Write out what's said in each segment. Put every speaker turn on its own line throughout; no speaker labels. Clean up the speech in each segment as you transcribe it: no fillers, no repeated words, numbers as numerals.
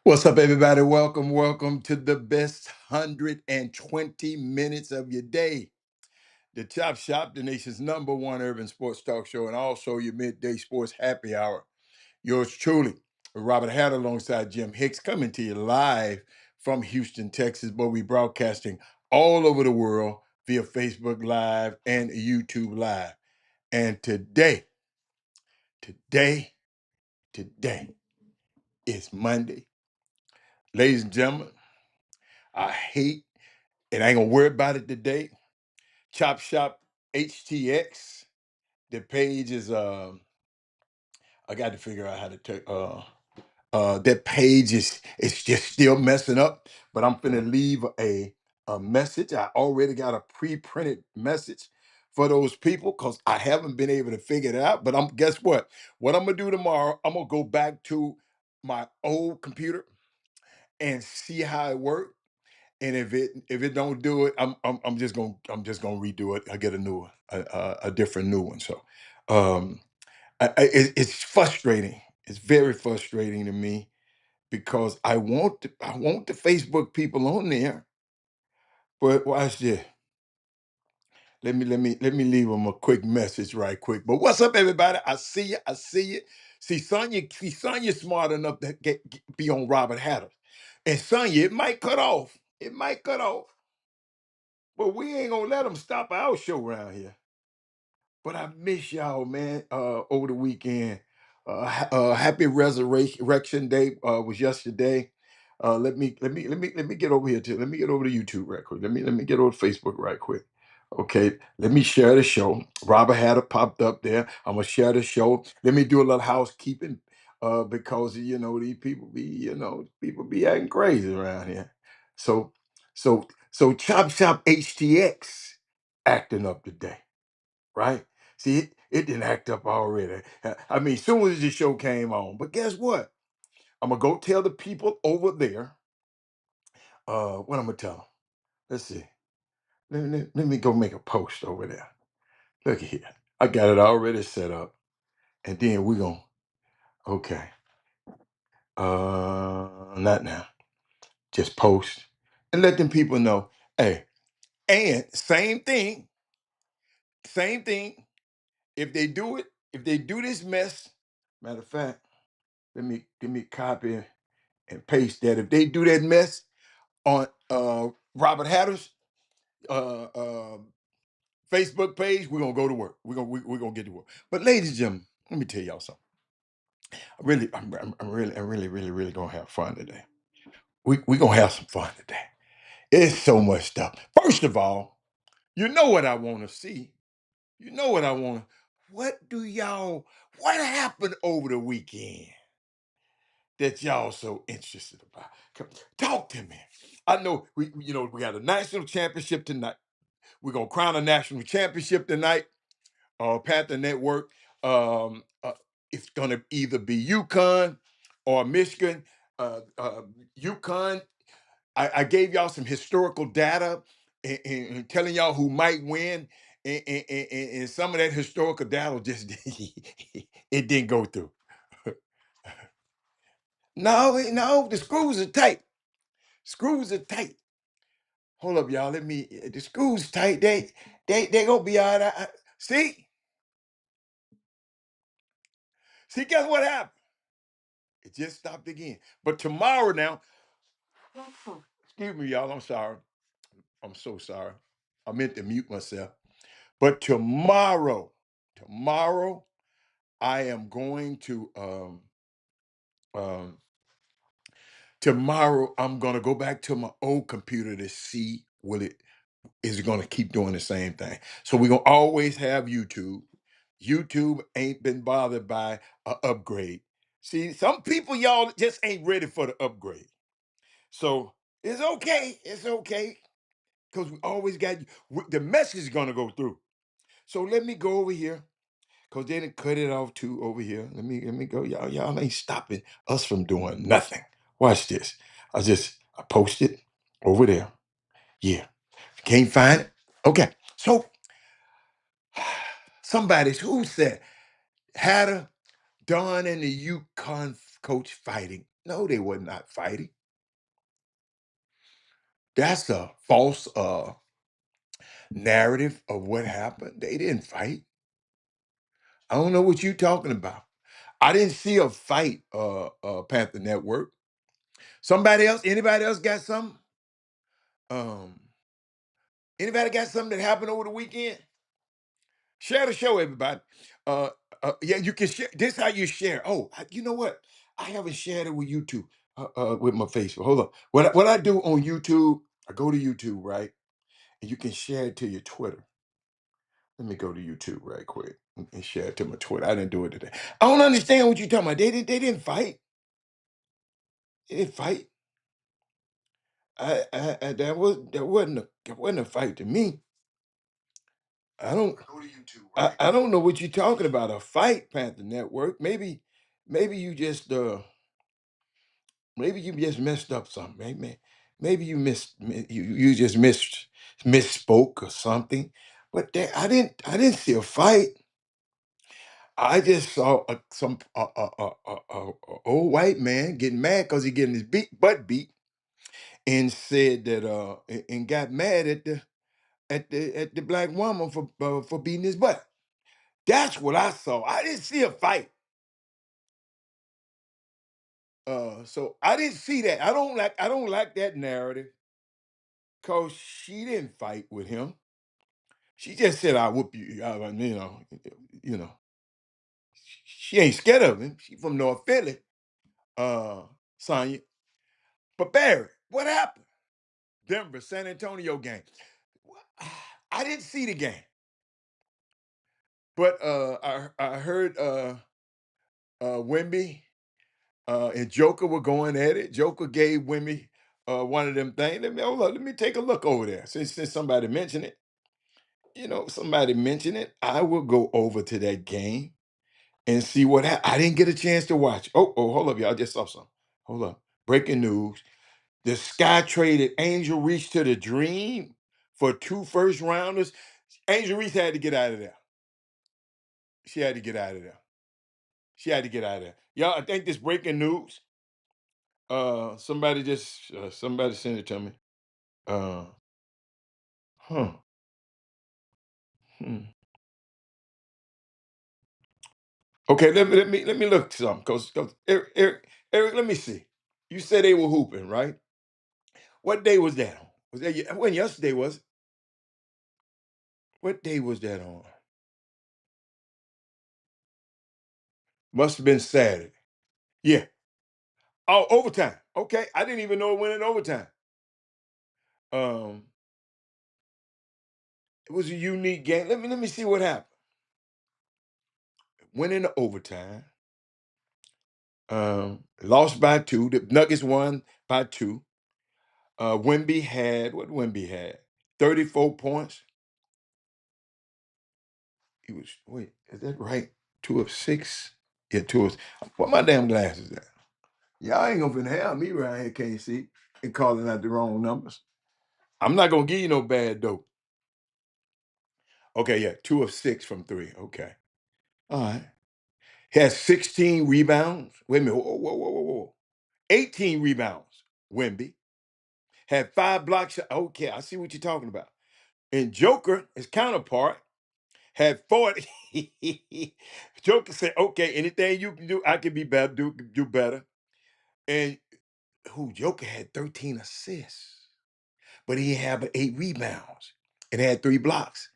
What's up, everybody? Welcome to the best 120 minutes of your day. The Chop Shop, the nation's number one urban sports talk show, and also your midday sports happy hour. Yours truly, Robert Hatter alongside Jim Hicks, coming to you live from Houston, Texas, but we broadcasting all over the world via Facebook Live and YouTube Live. And today, today is Monday. Ladies and gentlemen, I hate and I ain't gonna worry about it today. Chop Shop Htx. The page is I got to figure out how to take that page is it's just still messing up, but I'm finna leave a message. I already got a pre-printed message for those people because I haven't been able to figure it out. But I'm guess what? What I'm gonna do tomorrow, I'm gonna go back to my old computer and see how it works. And if it don't do it, I'm just gonna redo it. I get a new one, a different new one. So, um, it's frustrating. It's very frustrating to me because I want the Facebook people on there, but watch this. Let me leave them a quick message right quick. But what's up, everybody? I see you. I see you. See Sonya smart enough to be on Robert Hatter, and Sonya, it might cut off. It might cut off. But we ain't gonna let them stop our show around here. But I miss y'all, man. Over the weekend, happy Resurrection Day was yesterday. Let me get over here too. Let me get over to YouTube right quick. Let me get over to Facebook right quick. Okay, let me share the show. Robert Hatter popped up there. I'm gonna share the show. Let me do a little housekeeping, because these people be acting crazy around here. So so Chop Shop HTX acting up today, right? See, it didn't act up already. I mean, soon as the show came on. But guess what? I'm gonna go tell the people over there. What I'm gonna tell them. Let's see. Let me go make a post over there. Look here. I got it already set up. And then we're gonna okay. Not now. Just post and let them people know. Hey, and same thing. If they do this mess, matter of fact, let me copy and paste that. If they do that mess on Robert Hatter's uh, uh, Facebook page, we're gonna go to work. We're gonna get to work. But ladies and gentlemen, let me tell y'all something. I'm really gonna have fun today. We gonna have some fun today. It's so much stuff. First of all, you know what I want to see. You know what I want. What do y'all? What happened over the weekend that y'all so interested about? Talk to me. I know we got a national championship tonight. We're gonna crown a national championship tonight. Panther Network. It's gonna either be UConn or Michigan. UConn. I gave y'all some historical data and telling y'all who might win, and some of that historical data just it didn't go through. No, the screws are tight. Screws are tight. Hold up, y'all. The screws tight. They gonna be all right. See, guess what happened? It just stopped again. But tomorrow now, excuse me, y'all. I'm sorry. I'm so sorry. I meant to mute myself. But tomorrow, I am going to um tomorrow I'm gonna go back to my old computer to see will it is gonna keep doing the same thing. So we're gonna always have YouTube. YouTube ain't been bothered by an upgrade. See, some people y'all just ain't ready for the upgrade. So it's okay. It's okay. Because we always got the message is gonna go through. So let me go over here. Cause they didn't cut it off too over here. Let me go. Y'all ain't stopping us from doing nothing. Watch this. I posted over there. Yeah. Can't find it. Okay. So who said Hatter, Dawn, and the Yukon. coach fighting. No, they were not fighting. That's a false narrative of what happened. They didn't fight. I don't know what you're talking about. I didn't see a fight, Panther Network. Somebody else, anybody else got something? Um, Anybody got something that happened over the weekend? Share the show, everybody. Uh, yeah, you can share. This how you share. Oh, you know what? I haven't shared it with YouTube, with my Facebook. Hold on. What I do on YouTube, I go to YouTube, right? And you can share it to your Twitter. Let me go to YouTube right quick and share it to my Twitter. I didn't do it today. I don't understand what you're talking about. They didn't fight. They didn't fight. That wasn't a fight to me. I don't Go to YouTube, right? I don't know what you're talking about. A fight, Panther Network. Maybe you just maybe you just messed up something. Maybe you just misspoke or something. But I didn't see a fight. I just saw some old white man getting mad because he getting his butt beat, and said that and got mad at the black woman for beating his butt. That's what I saw. I didn't see a fight. So I didn't see that. I don't like that narrative because she didn't fight with him. She just said, "I whoop you." You know. She ain't scared of him. She from North Philly, uh, Sonya. But Barry, what happened? Denver, San Antonio game. I didn't see the game, but I heard Wimby and Joker were going at it. Joker gave Wimby one of them things. Hold on, let me take a look over there. Since somebody mentioned it, somebody mentioned it. I will go over to that game and see what happened. I didn't get a chance to watch. Oh, hold up, y'all. I just saw something. Hold up. Breaking news. The Sky traded Angel Reese to the Dream for 2 first rounders. Angel Reese had to get out of there. She had to get out of there. She had to get out of there. Y'all, I think this breaking news. Somebody sent it to me. Uh, huh. Hmm. Okay, let me look something. Cause Eric, let me see. You said they were hooping, right? What day was that on? Was that when yesterday was it? What day was that on? Must have been Saturday. Yeah. Oh, overtime. Okay. I didn't even know it went in overtime. Um, it was a unique game. Let me see what happened. Went into overtime. Lost by 2. The Nuggets won by 2. Wimby had what Wimby had? 34 points. He was wait, is that right? 2 of 6? Yeah, 2 of what my damn glasses at? Y'all ain't gonna finna have me right here, can't see, and calling out the wrong numbers. I'm not gonna give you no bad dope. Okay, yeah, 2 of 6 from 3. Okay. All right. He has 16 rebounds. Wait a minute. Whoa, whoa, whoa, whoa, whoa. 18 rebounds. Wimby. Had 5 blocks. Okay, I see what you're talking about. And Joker, his counterpart, had 40. Joker said, okay, anything you can do, I can be better, do better. And Joker had 13 assists, but he had 8 rebounds and had 3 blocks.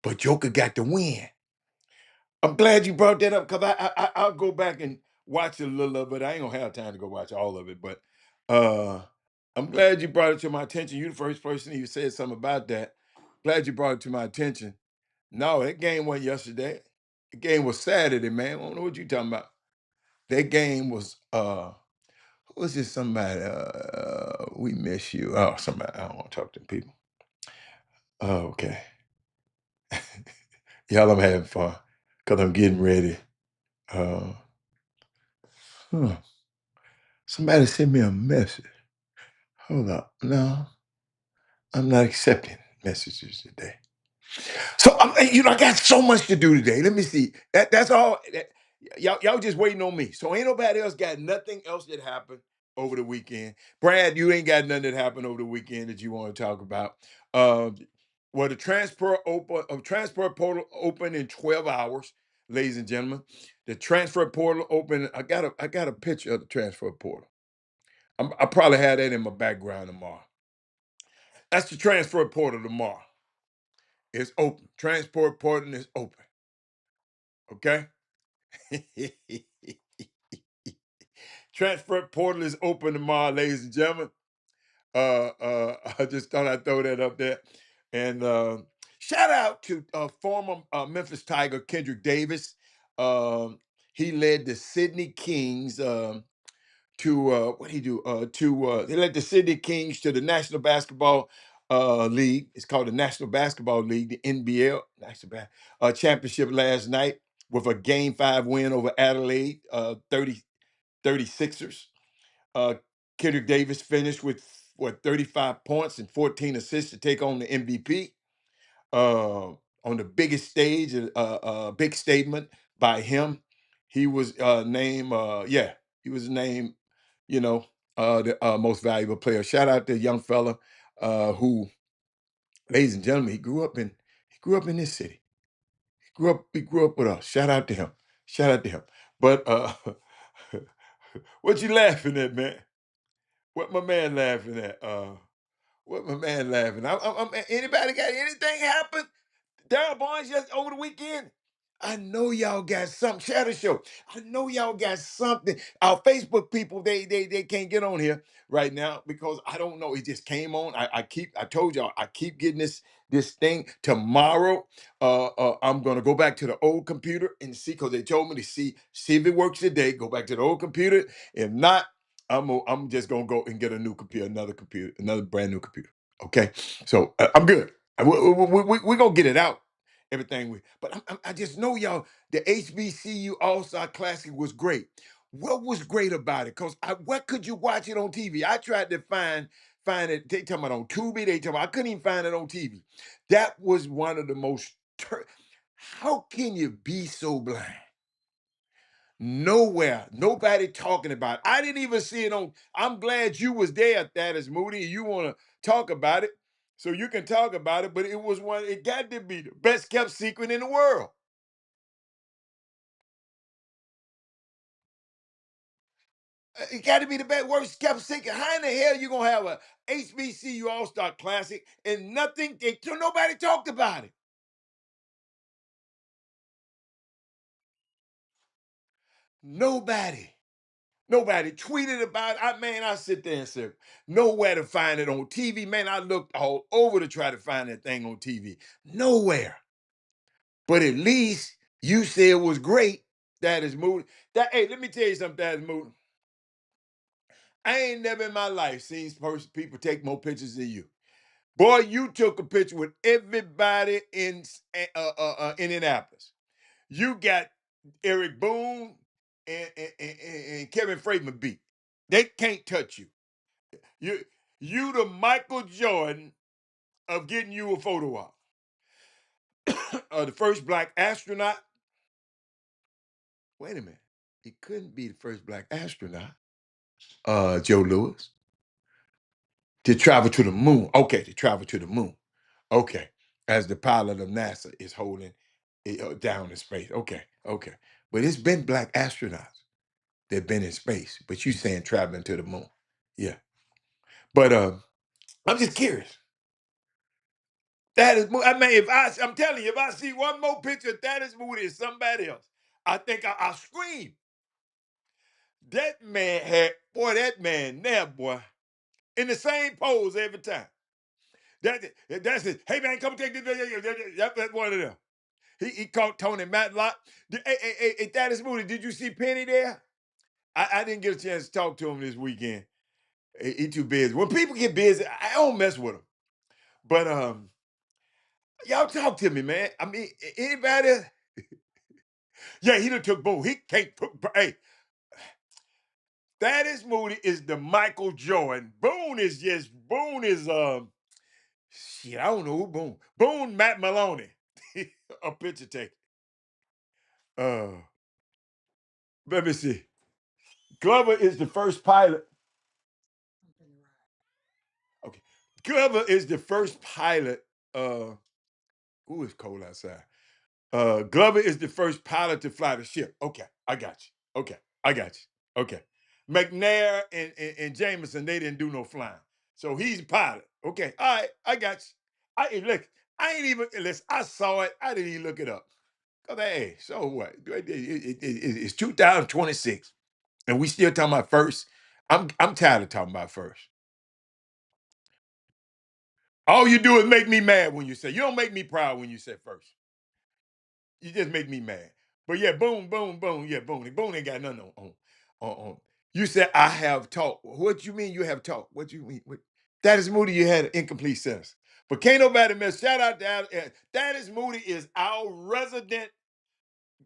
But Joker got the win. I'm glad you brought that up because I'll go back and watch a little of it. I ain't gonna have time to go watch all of it, but uh I'm glad you brought it to my attention. You're the first person who said something about that. Glad you brought it to my attention. No, that game wasn't yesterday. The game was Saturday, man. I don't know what you talking about. That game was who was this somebody? We miss you. Oh, somebody. I don't want to talk to people. Oh, okay. Y'all, I'm having fun because I'm getting ready. Uh, huh. Somebody sent me a message. Hold up. No, I'm not accepting messages today. So I got so much to do today. Let me see. That's all. Y'all just waiting on me. So ain't nobody else got nothing else that happened over the weekend. Brad, you ain't got nothing that happened over the weekend that you want to talk about. Um, well, the transfer portal open in 12 hours, ladies and gentlemen. The transfer portal open. I got a picture of the transfer portal. I probably had that in my background tomorrow. That's the transfer portal tomorrow. It's open. Transport portal is open. Okay. Transfer portal is open tomorrow, ladies and gentlemen. I just thought I'd throw that up there. And shout out to former Memphis Tiger Kendrick Davis. Um, he led the Sydney Kings to what did he do? They led the Sydney Kings to the National Basketball League. It's called the National Basketball League, the NBL championship last night with a Game 5 win over Adelaide, 36ers. Uh, Kendrick Davis finished with 35 points and 14 assists to take on the MVP on the biggest stage. Big statement by him. He was named, he was named, you know, the most valuable player. Shout out to the young fella who, ladies and gentlemen, he grew up in this city. He grew up with us. Shout out to him. Shout out to him. But what you laughing at, man? What my man laughing at? What my man laughing? Anybody got anything happen? Daryl Barnes just over the weekend. I know y'all got something. Shadow Show. I know y'all got something. Our Facebook people, they can't get on here right now because I don't know. It just came on. I told y'all I keep getting this thing tomorrow. I'm gonna go back to the old computer and see because they told me to see if it works today. Go back to the old computer. If not, I'm just gonna go and get a new computer, another brand new computer. Okay, so I'm good. We're gonna get it out. Everything but I just know y'all. The HBCU All Star Classic was great. What was great about it? Cause what could you watch it on TV? I tried to find it. They talking about on Tubi. They talking about, I couldn't even find it on TV. That was one of the most. How can you be so blind? Nowhere, nobody talking about it. I didn't even see it on. I'm glad you was there, Thaddeus Moody, and you want to talk about it, so you can talk about it. But it was one. It got to be the best kept secret in the world. It got to be the best, worst kept secret. How in the hell you gonna have a HBCU All Star Classic and nothing? Nobody talked about it. Nobody. Nobody tweeted about it. I sit there and said, nowhere to find it on TV. Man, I looked all over to try to find that thing on TV. Nowhere. But at least you said it was great. That is Moody. Hey, let me tell you something, that is Moody. I ain't never in my life seen people take more pictures than you. Boy, you took a picture with everybody in Indianapolis. You got Eric Boone and Kevin Freeman beat. They can't touch you. You you the Michael Jordan of getting you a photo op. The first black astronaut. Wait a minute. It couldn't be the first black astronaut. Joe Lewis. To travel to the moon. Okay, to travel to the moon. Okay. As the pilot of NASA is holding it down in space. Okay, okay. But it's been black astronauts that been in space. But you saying traveling to the moon. Yeah. But I'm just curious. That is, I mean, I'm telling you, if I see one more picture of that is Moody or somebody else, I think I'll scream. That man that man there, boy, in the same pose every time. That's it. Hey man, come take this. That's one of them. He caught Tony Matlock. Hey, that is Moody. Did you see Penny there? I didn't get a chance to talk to him this weekend. He too busy. When people get busy, I don't mess with them. But y'all talk to me, man. I mean, anybody? Yeah, he done took Boone. He can't put. Hey, Thaddeus Moody is the Michael Jordan. Boone is shit. I don't know who Boone. Boone Matt Maloney, a picture taker. Uh, Let me see. Glover is the first pilot. Okay. Glover is the first pilot. Ooh, it's cold outside. Glover is the first pilot to fly the ship. Okay, I got you. Okay, I got you. Okay. McNair and Jameson, they didn't do no flying. So he's a pilot. Okay, all right, I got you. Look, I ain't even listen, I saw it, I didn't even look it up. Cause hey, so what? It's 2026, and we still talking about first. I'm tired of talking about first. All you do is make me mad when you say. You don't make me proud when you say first. You just make me mad. But yeah, boom, boom, boom. Yeah, boom. Boom ain't got nothing on. You said I have talked. What you mean you have talked? What you mean? That is Moody. You had an incomplete sentence. But can't nobody miss. Shout out to that is Moody is our resident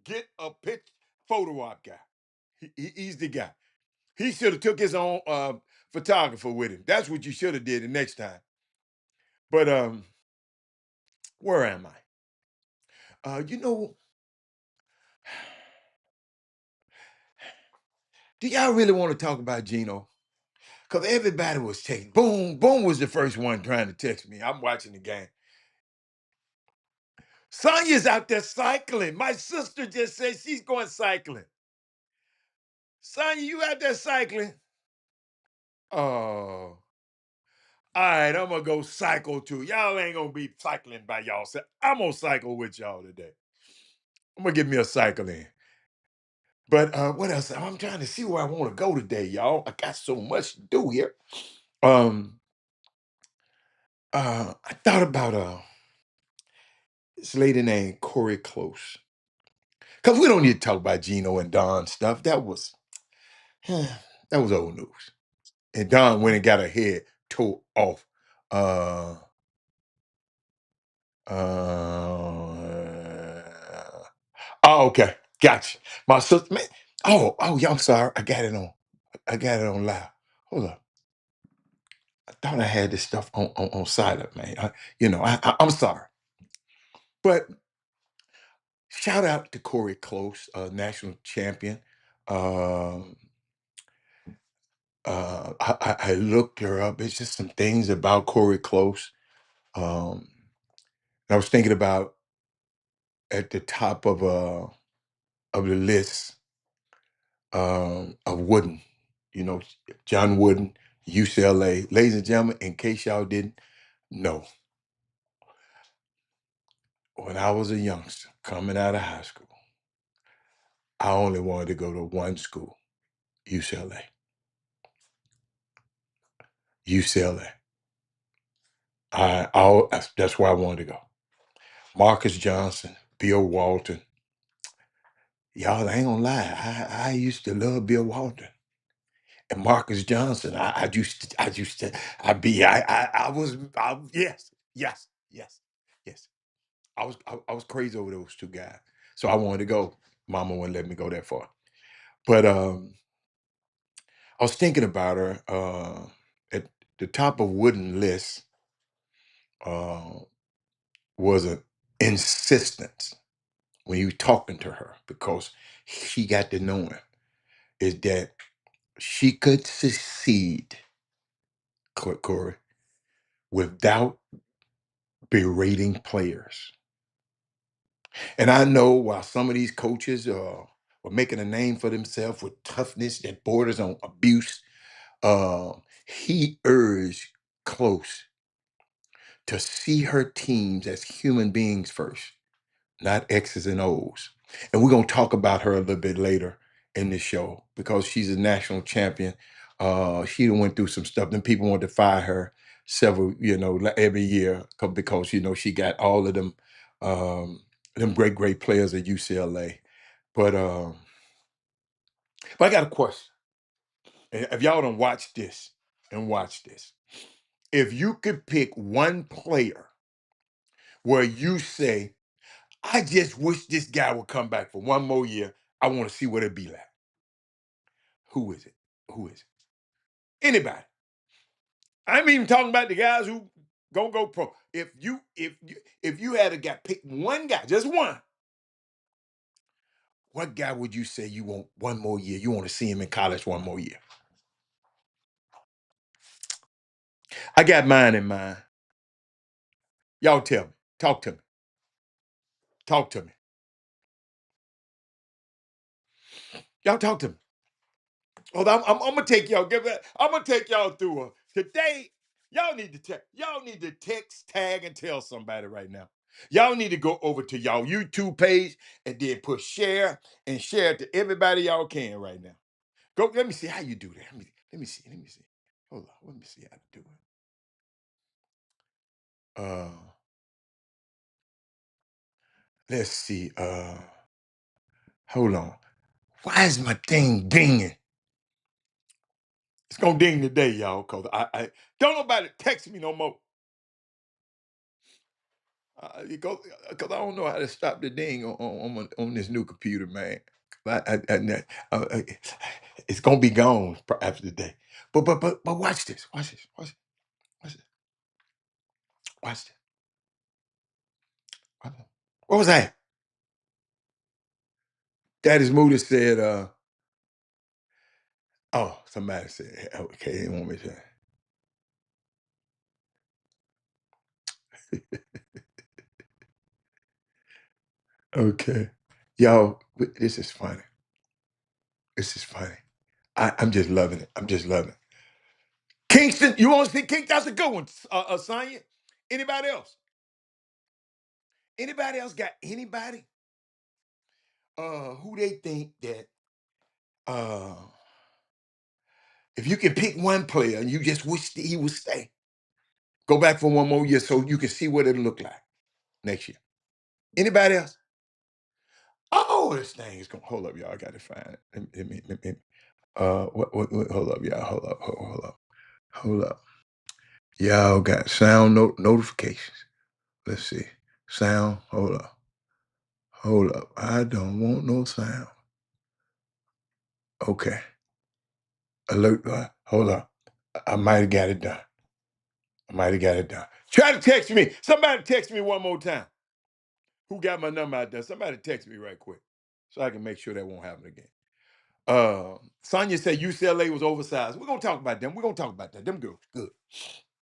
get a pitch photo op guy. He's the guy. He should have took his own photographer with him. That's what you should have did the next time. But where am I? You know, do y'all really want to talk about Gino? Because everybody was taking. Boom, Boom was the first one trying to text me. I'm watching the game. Sonya's out there cycling. My sister just said she's going cycling. Sonya, you out there cycling? Oh, all right, I'm gonna go cycle too. Y'all ain't gonna be cycling by y'all. I'm gonna cycle with y'all today. I'm gonna get me a cycle in. But what else? I'm trying to see where I want to go today, y'all. I got so much to do here. Um, I thought about this lady named Corey Close. Cause we don't need to talk about Gino and Don stuff. That was old news. And Don went and got her head tore off. Uh, oh, okay, gotcha. My sister, man. Yeah. I'm sorry. I got it on. I got it on live. Hold up. I thought I had this stuff on silent, man. I'm sorry, but shout out to Corey Close, national champion. Um, I looked her up. It's just some things about Corey Close. Um, I was thinking about at the top of the list of Wooden. You know, John Wooden, UCLA. Ladies and gentlemen, in case y'all didn't know, when I was a youngster coming out of high school, I only wanted to go to one school, UCLA. UCLA. That's where I wanted to go. Marcus Johnson, Bill Walton. Y'all I ain't gonna lie. I used to love Bill Walton and Marcus Johnson. Yes, yes, yes, yes. I was crazy over those two guys. So I wanted to go. Mama wouldn't let me go that far. But I was thinking about her at the top of Wooden list uh, was an insistence when you talking to her because she got to know him is that she could succeed, Corey, without berating players. And I know while some of these coaches were making a name for themselves with toughness that borders on abuse, uh, he urged Close to see her teams as human beings first, not X's and O's. And we're gonna talk about her a little bit later in this show because she's a national champion. She done went through some stuff. Then people want to fire her several, every year because she got all of them great players at UCLA. But but I got a question. And if y'all don't watch this and watch this, if you could pick one player where you say, I just wish this guy would come back for one more year. I want to see what it'd be like. Who is it? Who is it? Anybody. I'm even talking about the guys who gonna go pro. If you had to pick one guy, just one, What guy would you say you want one more year? You want to see him in college one more year? I got mine in mind. Y'all tell me. Talk to me. Talk to me. Y'all talk to me. Oh, I'm gonna take y'all. I'm gonna take y'all through today. Y'all need to text, tag, and tell somebody right now. Y'all need to go over to y'all YouTube page and then put share and share it to everybody y'all can right now. Go. Let me see how you do that. Let me see. Let me see. Hold on. Let me see how to do it. Let's see. Hold on. Why is my thing dinging? It's gonna ding today, y'all, cause I don't nobody text me no more. Because I don't know how to stop the ding on this new computer, man. It's gonna be gone after the day. But watch this. Watch this. Watch this. Watch this. Watch this. Watch this. What was that? Daddy's Moody said, oh, somebody said, okay, they want me to. Okay. Y'all, this is funny. This is funny. I'm just loving it. I'm just loving it. Kingston, you want to see Kingston? That's a good one, Sonya. Anybody else? Anybody else got anybody who they think that uh if you can pick one player and you just wish that he would stay, go back for one more year so you can see what it'll look like next year. Anybody else? Oh, this thing is gonna hold up, y'all. I gotta find it. What hold up, y'all. Hold up. Hold up. Y'all got sound notifications. Let's see. Sound, hold up. Hold up. I don't want no sound. Okay. Alert. Hold up. I might have got it done. I might have got it done. Try to text me. Somebody text me one more time. Who got my number out there? Somebody text me right quick so I can make sure that won't happen again. Sonya said UCLA was oversized. We're gonna talk about them. We're gonna talk about that. Them girls, good.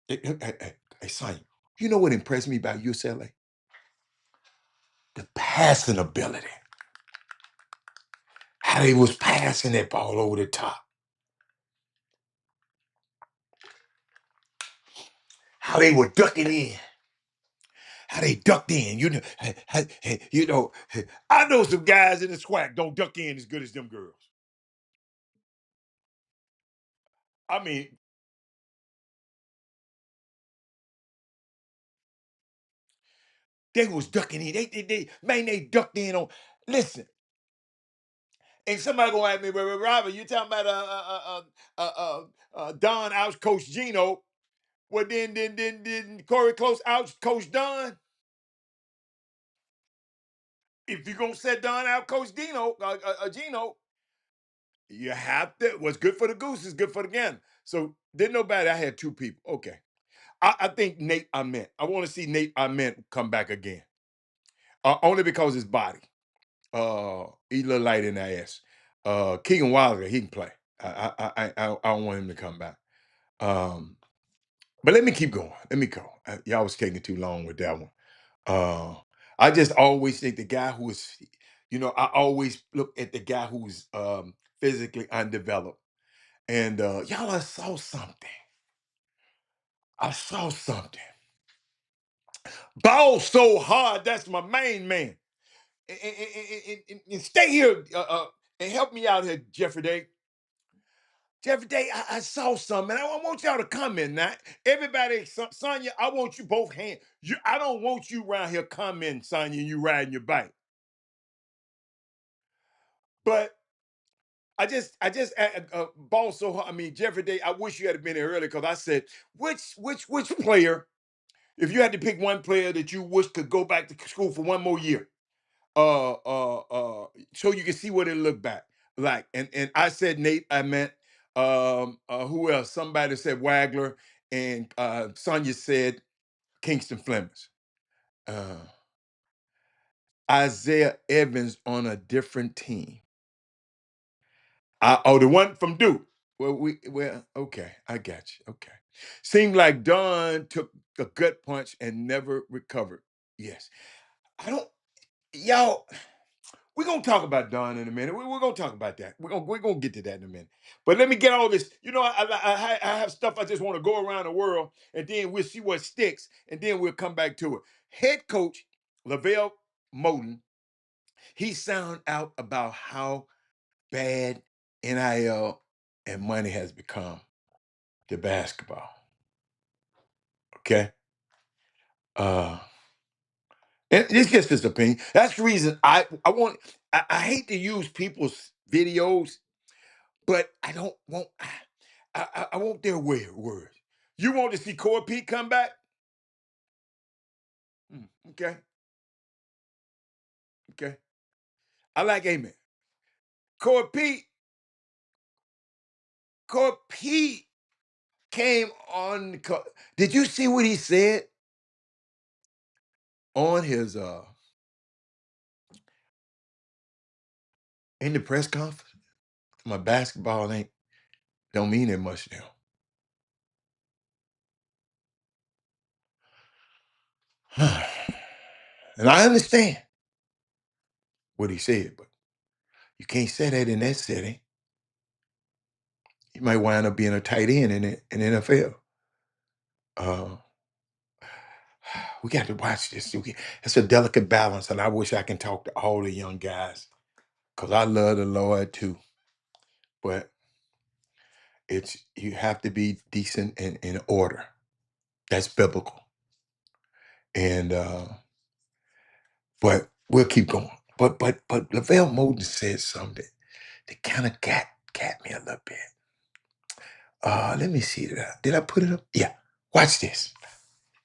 Hey, Sonya, you know what impressed me about UCLA? The passing ability. How they was passing that ball over the top. How they were ducking in. How they ducked in. I know some guys in the SWAC don't duck in as good as them girls. I mean, they was ducking in. They ducked in on. Listen, and somebody gonna ask me, Robert, you talking about Don out Coach Gino? Well, then Corey Close out Coach Don. If you're gonna set Don out Coach Gino, you have to. What's good for the goose is good for the gander. So didn't nobody. I had two people. Okay, I think Nate Ament. I want to see Nate Ament come back again. Only because his body. He a little light in the ass. Keegan Wilder, he can play. I don't want him to come back. Um, but let me keep going. Let me go. Y'all was taking too long with that one. Uh, I just always think the guy who is, I always look at the guy who's physically undeveloped. And y'all, I saw something. I saw something. Ball so hard. That's my main man. And stay here and help me out here, Jeffrey Day. Jeffrey Day, I saw something. I want y'all to comment now. Everybody, Sonya, I want you both hands. I don't want you around here commenting, Sonya, and you riding your bike. But I just ball so hard. I mean, Jeffrey Day, I wish you had been here earlier because I said, which player, if you had to pick one player that you wish could go back to school for one more year, so you can see what it looked back like. And I said Nate, I meant who else? Somebody said Wagler, and Sonya said Kingston Flemings. Uh, Isaiah Evans on a different team. Oh, the one from Duke. Well, okay, I got you. Okay. Seemed like Don took a gut punch and never recovered. Yes. I don't, y'all. We're gonna talk about Don in a minute. We're gonna talk about that. We're gonna get to that in a minute. But let me get all this. You know, I have stuff I just want to go around the world, and then we'll see what sticks, and then we'll come back to it. Head coach Lavelle Moten, he sound out about how bad NIL and money has become to basketball. Okay. Uh and it's just his opinion. That's the reason I hate to use people's videos, but I don't want I want their words. You want to see Corey Pete come back? Okay, okay. I like Amen. Corey Pete, Corey Pete came on did you see what he said on his in the press conference? My basketball ain't don't mean that much now. And I understand what he said, but you can't say that in that setting. You might wind up being a tight end in the NFL. Uh, we got to watch this. It's a delicate balance, and I wish I can talk to all the young guys because I love the Lord too. But it's you have to be decent and in order. That's biblical. And but we'll keep going. But Lavelle Moden said something that kind of got me a little bit. Let me see. Did I put it up? Yeah. Watch this.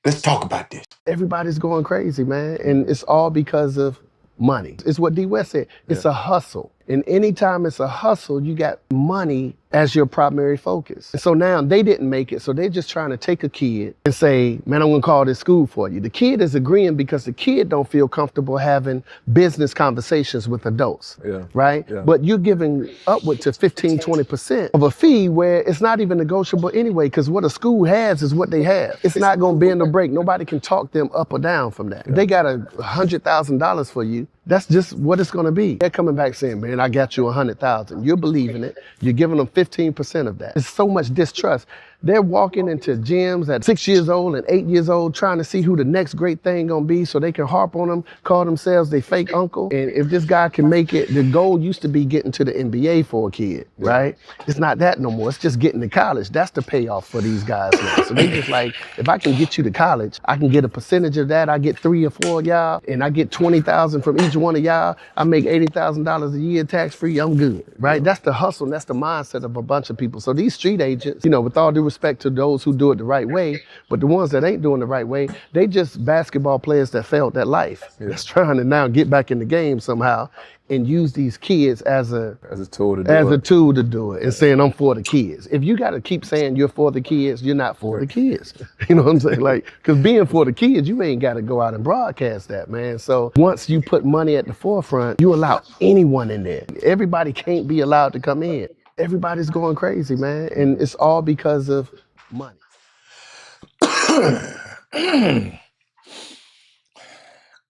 Let's talk about this.
Everybody's going crazy, man. And it's all because of money. It's what D West said. It's a hustle. And anytime it's a hustle, you got money as your primary focus. And so now they didn't make it. So they're just trying to take a kid and say, man, I'm gonna call this school for you. The kid is agreeing because the kid don't feel comfortable having business conversations with adults. Right? Yeah. But you're giving upward to 15, 20% of a fee where it's not even negotiable anyway, because what a school has is what they have. It's not gonna bend or break. Nobody can talk them up or down from that. If they got $100,000 for you, that's just what it's gonna be. They're coming back saying, man, I got you 100,000. You're believing it. You're giving them 15% of that. It's so much distrust. They're walking into gyms at 6 years old and 8 years old trying to see who the next great thing gonna be so they can harp on them, call themselves their fake uncle. And if this guy can make it, the goal used to be getting to the NBA for a kid, right? It's not that no more. It's just getting to college. That's the payoff for these guys now. So they just like, if I can get you to college, I can get a percentage of that. I get 3 or 4 of y'all, and I get 20,000 from each one of y'all. I make $80,000 a year tax free. I'm good, right? That's the hustle. And that's the mindset of a bunch of people. So these street agents, with all due respect to those who do it the right way, but the ones that ain't doing the right way, they just basketball players that failed at life. That's trying to now get back in the game somehow and use these kids as a tool to do it and saying I'm for the kids. If you got to keep saying you're for the kids, you're not for the kids. You know what I'm saying? Like, because being for the kids, you ain't got to go out and broadcast that, man. So once you put money at the forefront, you allow anyone in there. Everybody can't be allowed to come in. Everybody's going crazy, man. And it's all because of money.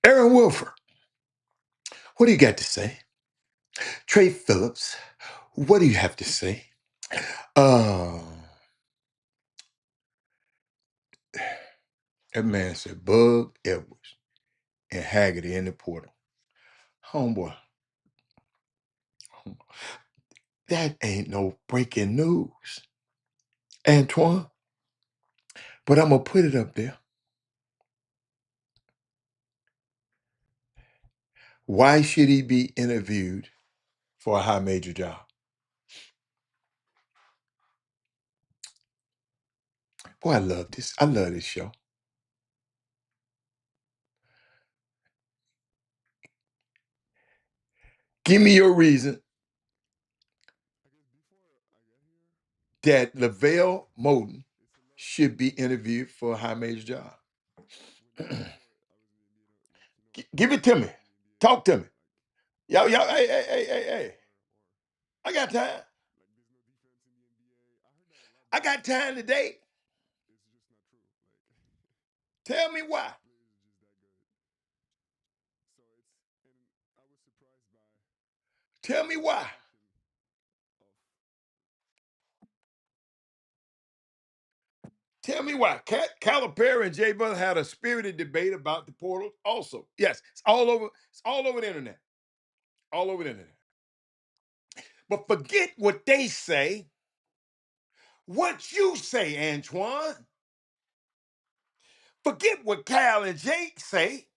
Aaron Wilford, what do you got to say? Trey Phillips, what do you have to say? That man said Bug Edwards and Haggerty in the portal. Homeboy, that ain't no breaking news, Antoine. But I'm gonna put it up there. Why should he be interviewed for a high major job? Boy, I love this. I love this show. Give me your reason that Lavelle Moden should be interviewed for a high major job. Give it to me. Talk to me. Y'all, hey. I got time. I got time today. Tell me why. Tell me why. Tell me why. Calipari and Jay Butler had a spirited debate about the portal. Also, yes, it's all over. It's all over the internet. All over the internet. But forget what they say. What you say, Antoine. Forget what Cal and Jake say.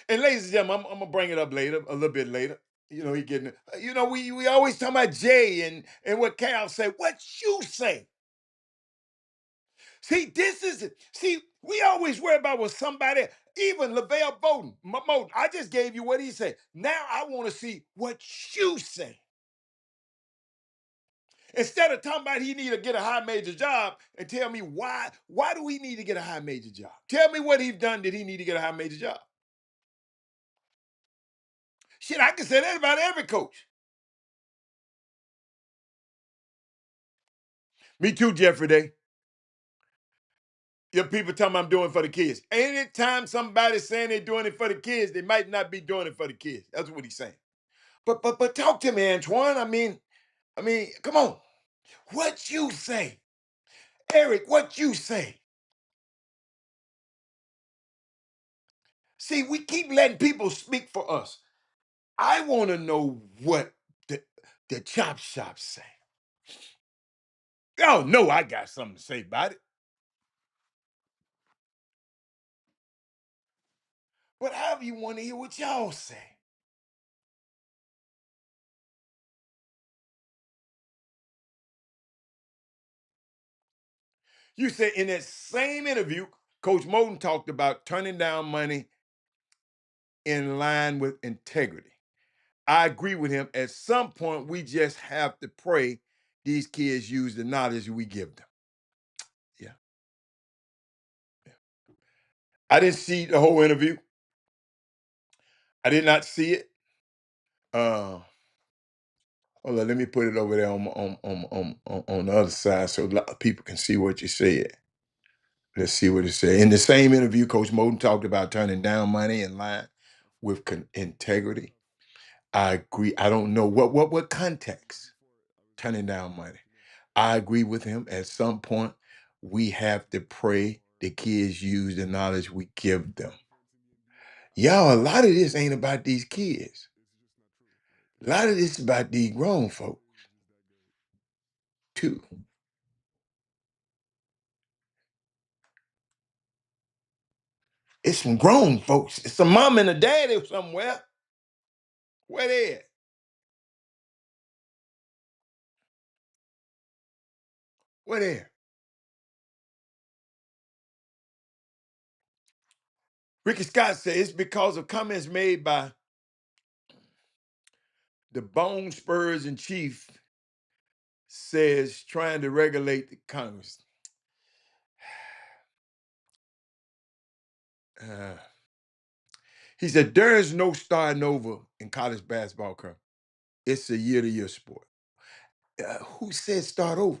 And ladies and gentlemen, I'm gonna bring it up later, a little bit later. You know, he getting. You know, we always talk about Jay and what Cal say. What you say. See, this is it. See, we always worry about what somebody, even LaVelle Bowden. I just gave you what he said. Now I want to see what you say. Instead of talking about he need to get a high major job and tell me why. Why do he need to get a high major job? Tell me what he's done that he need to get a high major job. Shit, I can say that about every coach. Me too, Jeffrey Day. Your people tell me I'm doing it for the kids. Anytime somebody's saying they're doing it for the kids, they might not be doing it for the kids. That's what he's saying. But talk to me, Antoine. I mean, come on. What you say? Eric, what you say? See, we keep letting people speak for us. I want to know what the chop shop say. Oh no, I got something to say about it. But however you want to hear what y'all say. You said in that same interview, Coach Moten talked about turning down money in line with integrity. I agree with him. At some point, we just have to pray these kids use the knowledge we give them. Yeah. I didn't see the whole interview. I did not see it. Uh, Hold on, let me put it over there on the other side so a lot of people can see what you said. Let's see what it said. In the same interview, Coach Moten talked about turning down money in line with integrity. I agree. I don't know what context turning down money. I agree with him. At some point, we have to pray the kids use the knowledge we give them. Y'all, a lot of this ain't about these kids. A lot of this is about these grown folks too. It's some grown folks. It's a mom and a daddy somewhere. Where they at? Where they at? Ricky Scott said it's because of comments made by the Bone Spurs in chief says trying to regulate the Congress. Uh, he said there is no starting over in college basketball currently. It's a year-to-year sport. Who said start over?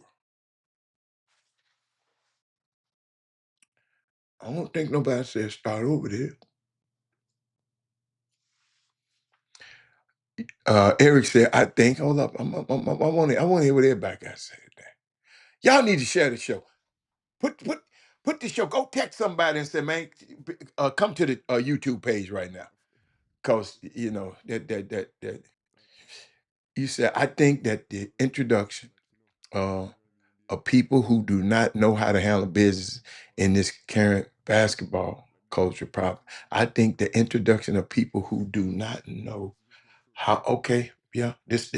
I don't think nobody said start over there. Eric said, I think, hold up, I want to hear what everybody got to say today. Y'all need to share the show. Put put put the show. Go text somebody and say, man, come to the YouTube page right now, cause you know that you said I think that the introduction uh, of people who do not know how to handle business in this current basketball culture problem. I think the introduction of people who do not know how. Okay, yeah, this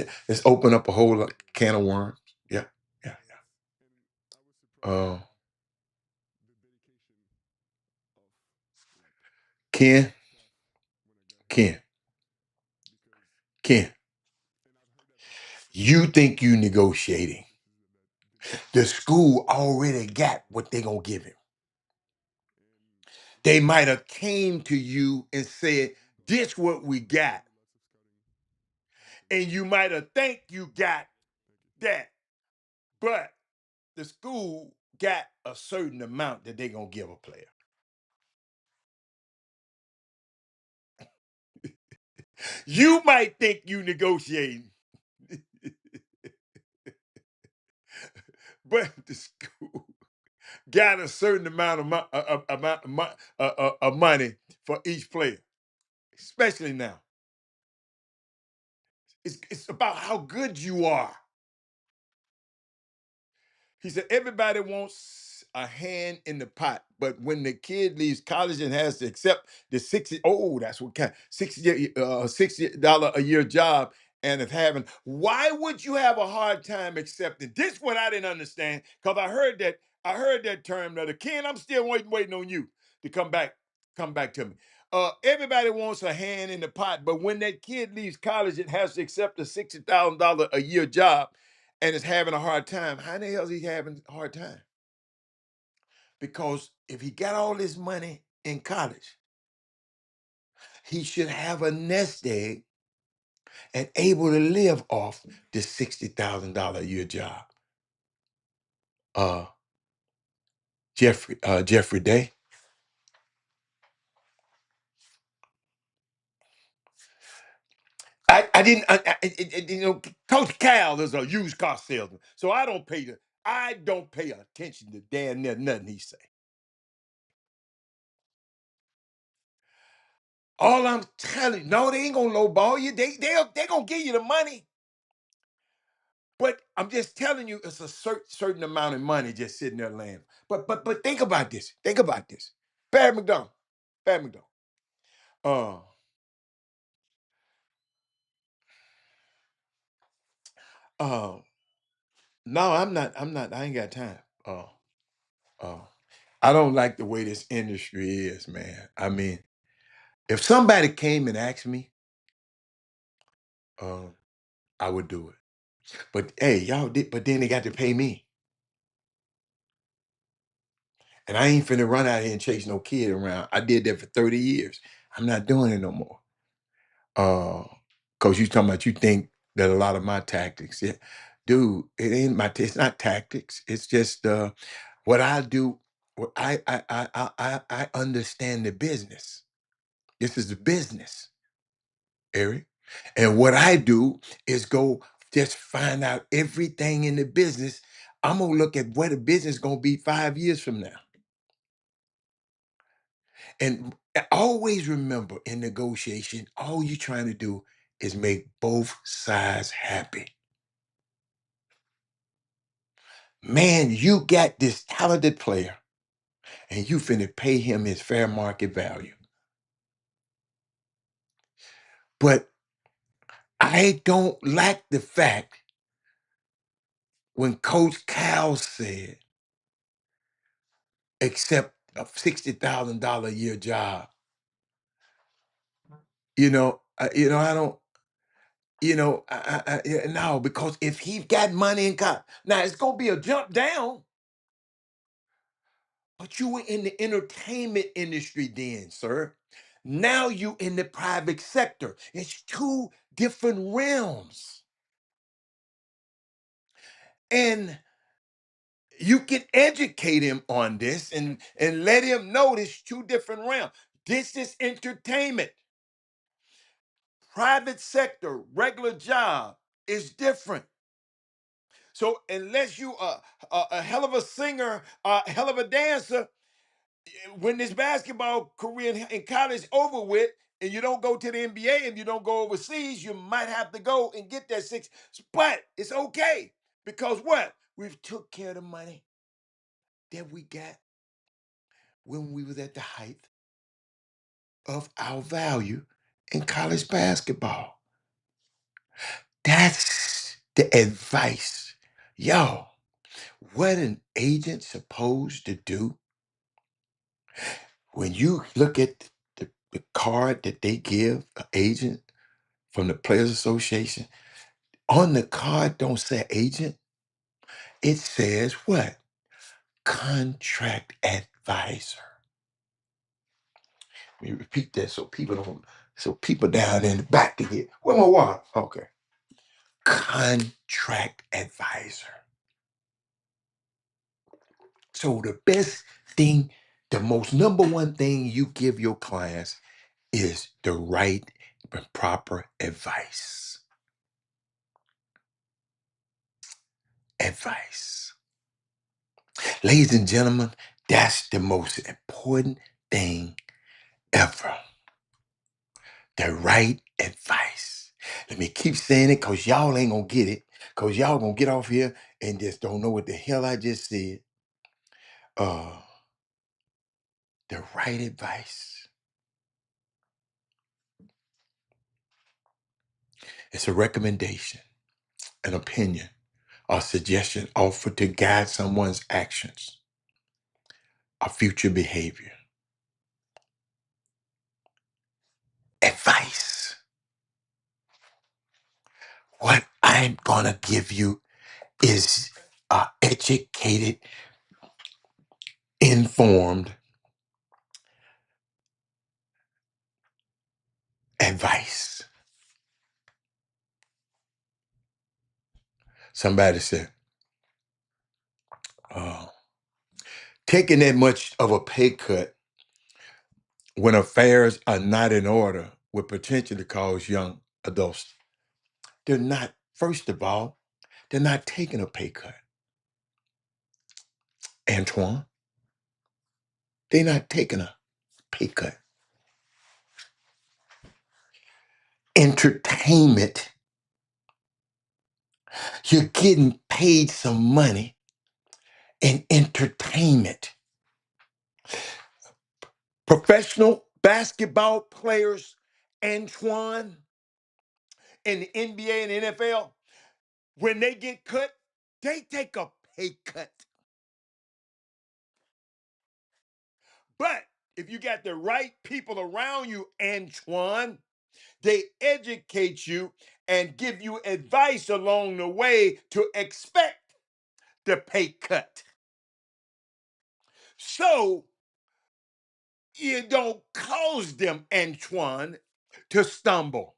open up a whole can of worms. Yeah, yeah, yeah. Ken, Ken, Ken. You think you negotiating. The school already got what they gonna give him. They might have came to you and said, This what we got. And you might have think you got that, but the school got a certain amount that they're gonna give a player. You might think you negotiating, but the school got a certain amount of money for each player, especially now. It's about how good you are. He said everybody wants a hand in the pot, but when the kid leaves college and has to accept the 60, oh, that's what kind, $60 a year job and is having, why would you have a hard time accepting? This one I didn't understand because I heard that term the other. Ken, I'm still waiting on you to come back to me. Everybody wants a hand in the pot, but when that kid leaves college and has to accept a $60,000 a year job and is having a hard time. How the hell is he having a hard time? Because if he got all this money in college, he should have a nest egg and able to live off this $60,000 a year job. Uh, Jeffrey Day. I didn't, Coach Cal is a used car salesman, so I don't pay attention to damn near nothing he say. All I'm telling you, no, they ain't gonna lowball you. They gonna give you the money. But I'm just telling you, it's a certain amount of money just sitting there laying. But think about this. Think about this. Barry McDonald. Barry McDonald. Uh uh no, I'm not, I ain't got time. Uh I don't like the way this industry is, man. I mean, if somebody came and asked me, um, I would do it. But hey, y'all did, but then they got to pay me. And I ain't finna run out here and chase no kid around. I did that for 30 years. I'm not doing it no more. Uh, Cause you talking about you think that a lot of my tactics, yeah, dude, it ain't it's not tactics. It's just what I do. What I understand the business. This is the business, Eric. And what I do is go just find out everything in the business. I'm gonna look at where the business gonna be 5 years from now. And always remember in negotiation, all you're trying to do is make both sides happy. Man, you got this talented player and you finna pay him his fair market value. But I don't like the fact when Coach Cal said, accept a $60,000 a year job. I don't, yeah, no, because if he got money in college, now it's gonna be a jump down. But you were in the entertainment industry then, sir. Now you in the private sector. It's two different realms. And you can educate him on this and let him know this two different realms. This is entertainment. Private sector, regular job is different. So unless you are a hell of a singer, a hell of a dancer, when this basketball career in college over with, and you don't go to the NBA and you don't go overseas, you might have to go and get that six. But it's okay because what? We've took care of the money that we got when we was at the height of our value in college basketball. That's the advice. Yo, what an agent supposed to do when you look at the card that they give an agent from the Players Association, on the card don't say agent. It says what? Contract advisor. Let me repeat that so people don't So people down in the back to get, where my water? Okay. Contract advisor. So the best thing, the most number one thing you give your clients is the right and proper advice. Advice. Ladies and gentlemen, that's the most important thing ever. The right advice. Let me keep saying it because y'all ain't going to get it. Because y'all going to get off here and just don't know what the hell I just said. Uh, the right advice. It's a recommendation, an opinion, or suggestion offered to guide someone's actions or future behavior. Advice. What I'm going to give you is educated, informed advice. Somebody said, taking that much of a pay cut when affairs are not in order would potentially cause young adults. They're not, first of all, they're not taking a pay cut. Antoine, they're not taking a pay cut. Entertainment, you're getting paid some money in entertainment. Professional basketball players, Antoine, in the NBA and the NFL, when they get cut, they take a pay cut. But if you got the right people around you, Antoine, they educate you and give you advice along the way to expect the pay cut. So you don't cause them, Antoine, to stumble.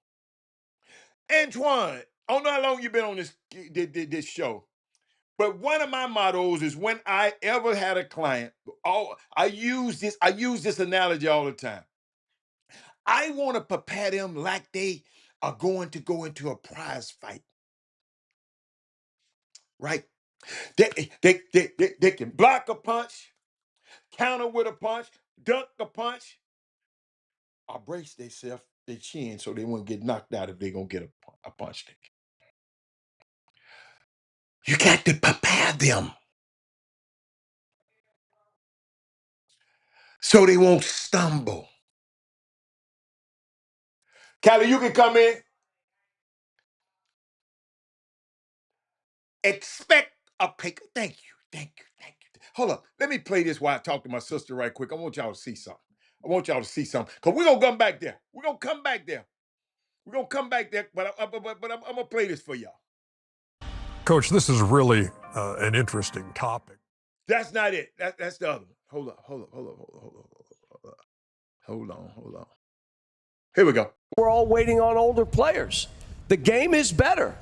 Antoine, I don't know how long you've been on this show, but one of my mottos is when I ever had a client, I use this analogy all the time. I want to prepare them like they are going to go into a prize fight, right? They can block a punch, counter with a punch, dunk a punch, or brace themselves, their chin, so they won't get knocked out if they're going to get a punch kick. You got to prepare them so they won't stumble. Callie, you can come in. Expect a pick. Thank you. Thank you. Thank you. Hold up. Let me play this while I talk to my sister right quick. I want y'all to see something. Because we're going to come back there. We're going to come back there. But I'm going to play this for y'all.
Coach, this is really an interesting topic.
That's not it. That's the other one. Hold on. Here we go.
We're all waiting on older players. The game is better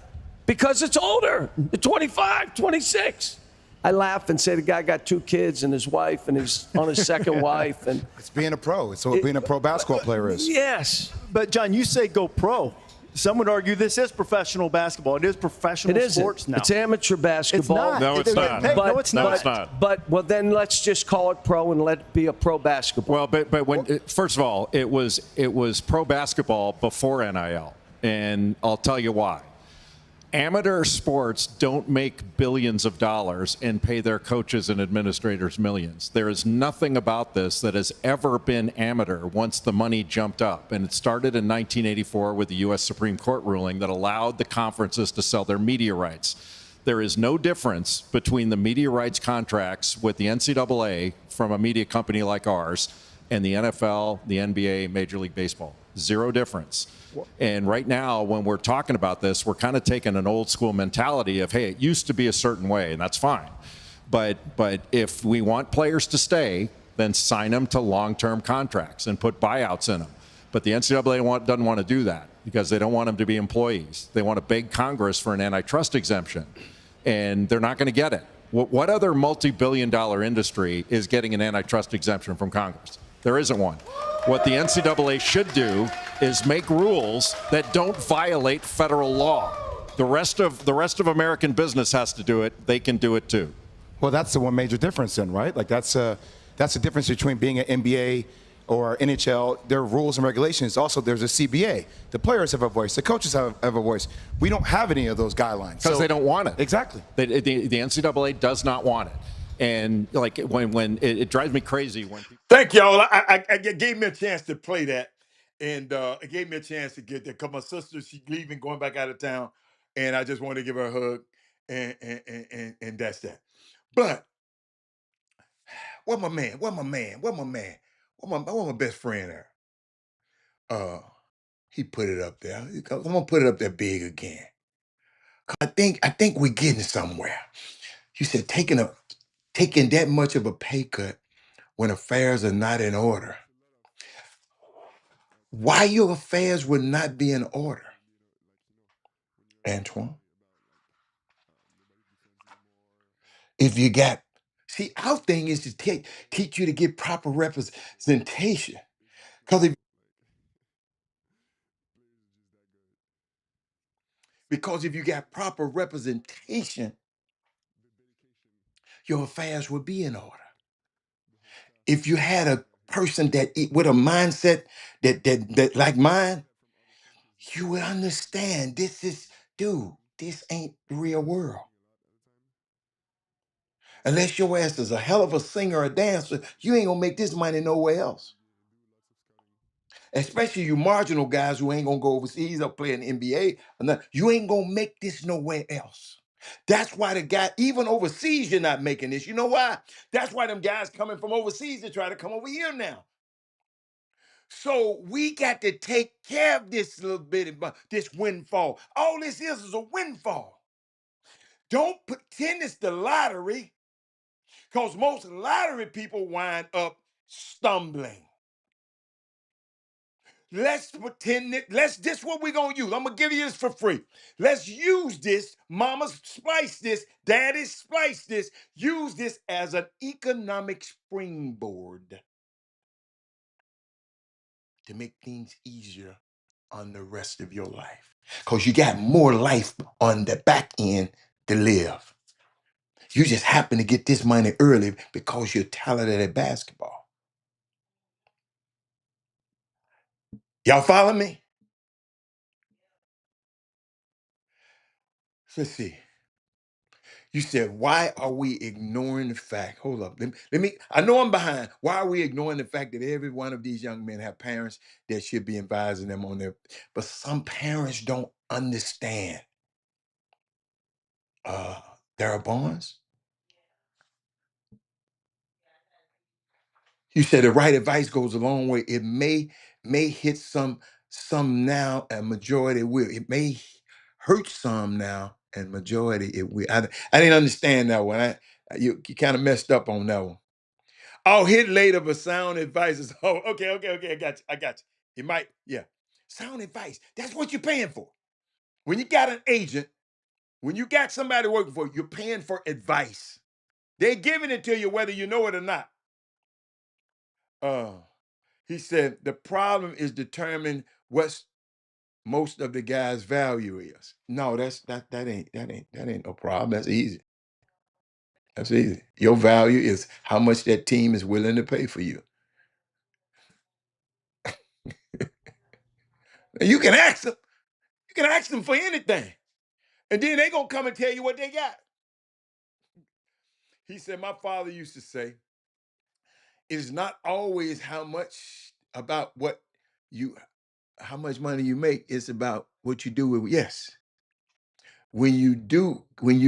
because it's older, 25, 26. I laugh and say the guy got 2 kids and his wife and he's on his second wife. And
it's being a pro. It's what being a pro basketball player is.
Yes.
But, John, you say go pro. Some would argue this is professional basketball. It is professional sports now.
It's amateur basketball.
It's not.
No, it's not.
No, it's not.
No, it's not.
But, well, then let's just call it pro and let it be a pro basketball.
Well, but when first of all, it was pro basketball before NIL, and I'll tell you why. Amateur sports don't make billions of dollars and pay their coaches and administrators millions. There is nothing about this that has ever been amateur once the money jumped up. And it started in 1984 with the U.S. Supreme Court ruling that allowed the conferences to sell their media rights. There is no difference between the media rights contracts with the NCAA from a media company like ours and the NFL, the NBA, Major League Baseball. Zero difference. And right now, when we're talking about this, we're kind of taking an old school mentality of, hey, it used to be a certain way, and that's fine. But if we want players to stay, then sign them to long-term contracts and put buyouts in them. But the NCAA doesn't want to do that because they don't want them to be employees. They want to beg Congress for an antitrust exemption, and they're not going to get it. What other multi-billion-dollar industry is getting an antitrust exemption from Congress? There isn't one. What the NCAA should do is make rules that don't violate federal law. The rest of American business has to do it. They can do it too.
Well, that's the one major difference then, right? Like that's the difference between being an NBA or NHL. There are rules and regulations. Also, there's a CBA. The players have a voice. The coaches have a voice. We don't have any of those guidelines.
Because they don't want it.
Exactly.
The NCAA does not want it. And like when it drives me crazy when people.
Thank y'all. I gave me a chance to play that, and it gave me a chance to get there because my sister, she's leaving, going back out of town, and I just wanted to give her a hug, and that's that. But what my man? What my man? What my man? What my best friend there? He put it up there. I'm gonna put it up there big again. I think we're getting somewhere. You said taking that much of a pay cut when affairs are not in order. Why your affairs would not be in order, Antoine? If you got, see, our thing is to teach you to get proper representation. Because if you got proper representation, your affairs would be in order. If you had a person with a mindset that like mine, you would understand this ain't the real world. Unless your ass is a hell of a singer or dancer, you ain't gonna make this money nowhere else. Especially you marginal guys who ain't gonna go overseas or play in the NBA. You ain't gonna make this nowhere else. That's why the guy, even overseas, you're not making this. You know why? That's why them guys coming from overseas to try to come over here now. So we got to take care of this little bit of this windfall. All this is a windfall. Don't pretend it's the lottery, because most lottery people wind up stumbling. Let's pretend this what we're gonna use. I'm gonna give you this for free. Let's use this. Mama splice this, daddy splice this. Use this as an economic springboard to make things easier on the rest of your life. Because you got more life on the back end to live. You just happen to get this money early because you're talented at basketball. Y'all follow me? Let's see. You said, why are we ignoring the fact? Hold up. Let me, I know I'm behind. Why are we ignoring the fact that every one of these young men have parents that should be advising them on their, but some parents don't understand their bonds? You said the right advice goes a long way. It may hit some now, and majority will. It may hurt some now, and majority it will. I didn't understand that one. You kind of messed up on that one. I'll hit later, but sound advice is okay. I got you. It might, yeah. Sound advice. That's what you're paying for. When you got an agent, when you got somebody working for you, you're paying for advice. They're giving it to you whether you know it or not. He said the problem is determining what's most of the guy's value is. No, that ain't no problem. That's easy. That's easy. Your value is how much that team is willing to pay for you. And you can ask them. You can ask them for anything. And then they gonna come and tell you what they got. He said, my father used to say, it's not always how much money you make. It's about what you do with. Yes. When you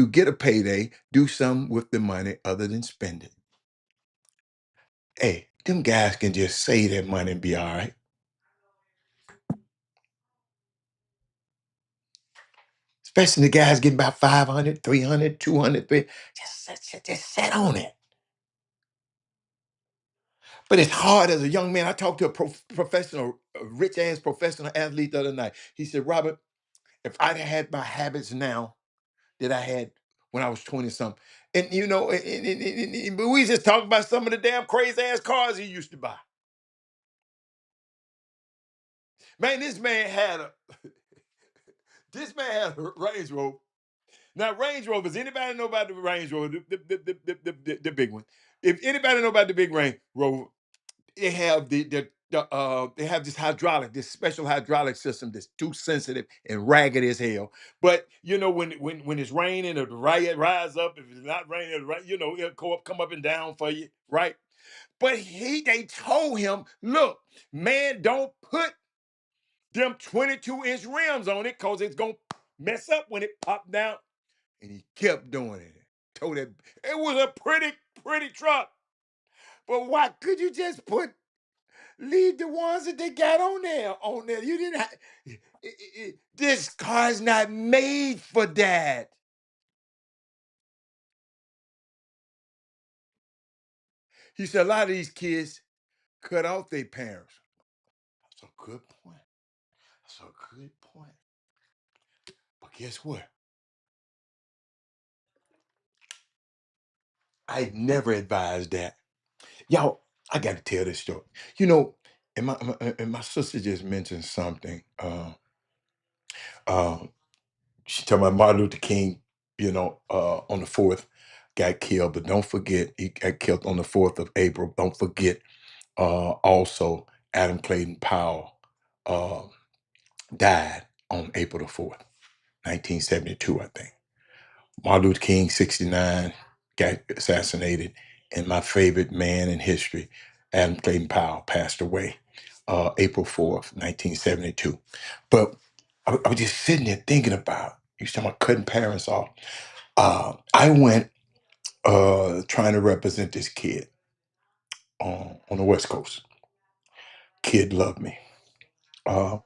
get a payday, do something with the money other than spend it. Hey, them guys can just save that money and be all right. Especially the guys getting about 500, 300, 200, just sit on it. But it's hard as a young man. I talked to a professional, a rich ass professional athlete the other night. He said, Robert, if I'd had my habits now that I had when I was 20 something, and you know, but we just talked about some of the damn crazy ass cars he used to buy. Man, this man had a Range Rover. Now, Range Rovers, anybody know about the Range Rover, the big one? If anybody know about the big Range Rover, they have they have this special hydraulic system that's too sensitive and ragged as hell. But you know, when it's raining, it'll rise up. If it's not raining, it'll come up and down for you, right? But they told him, look, man, don't put them 22-inch rims on it because it's gonna mess up when it pop down. And he kept doing it. Told it was a pretty truck. But why could you just leave the ones that they got on there? You didn't have, this car's not made for that. He said a lot of these kids cut off their parents. That's a good point. That's a good point. But guess what? I never advised that. Y'all, I got to tell this story. You know, and my sister just mentioned something. Uh, she talking about Martin Luther King, on the 4th, got killed. But don't forget, he got killed on the 4th of April. Don't forget, also, Adam Clayton Powell uh, died on April the 4th, 1972, I think. Martin Luther King, 69, got assassinated. And my favorite man in history, Adam Clayton Powell, passed away April 4th, 1972. But I was just sitting there thinking about, you talking about cutting parents off. I went trying to represent this kid on the West Coast. Kid loved me. Uh,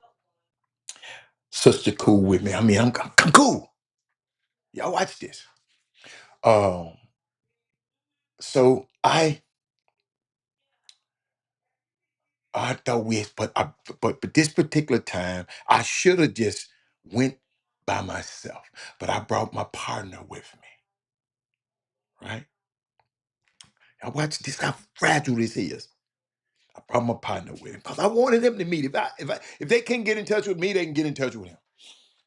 Sister cool with me. I mean, I'm cool. Y'all watch this. Um, so I thought but this particular time I should have just went by myself, but I brought my partner with me. Right? Now watch this how fragile this is. I brought my partner with him because I wanted them to meet. If they can't get in touch with me, they can get in touch with him.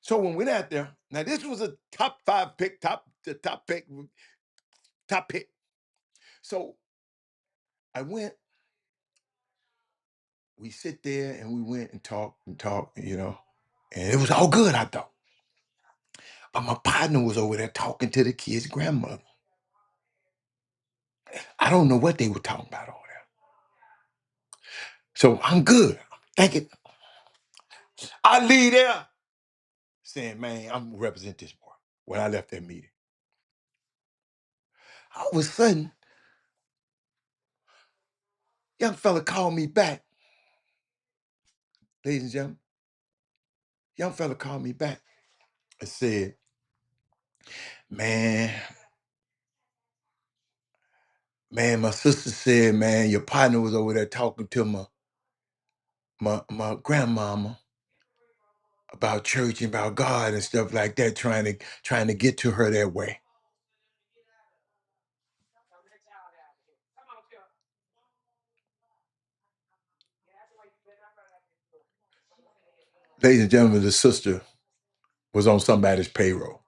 So when we went out there, now this was a top 5 pick, top pick. So I went, we sit there and we went and talked, and it was all good, I thought. But my partner was over there talking to the kid's grandmother. I don't know what they were talking about over there. So I'm good. I'm thinking, I leave there saying, man, I'm gonna represent this boy when I left that meeting. All of a sudden, young fella called me back. Ladies and gentlemen, young fella called me back and said, man, my sister said, man, your partner was over there talking to my grandmama about church and about God and stuff like that, trying to get to her that way. Ladies and gentlemen, the sister was on somebody's payroll.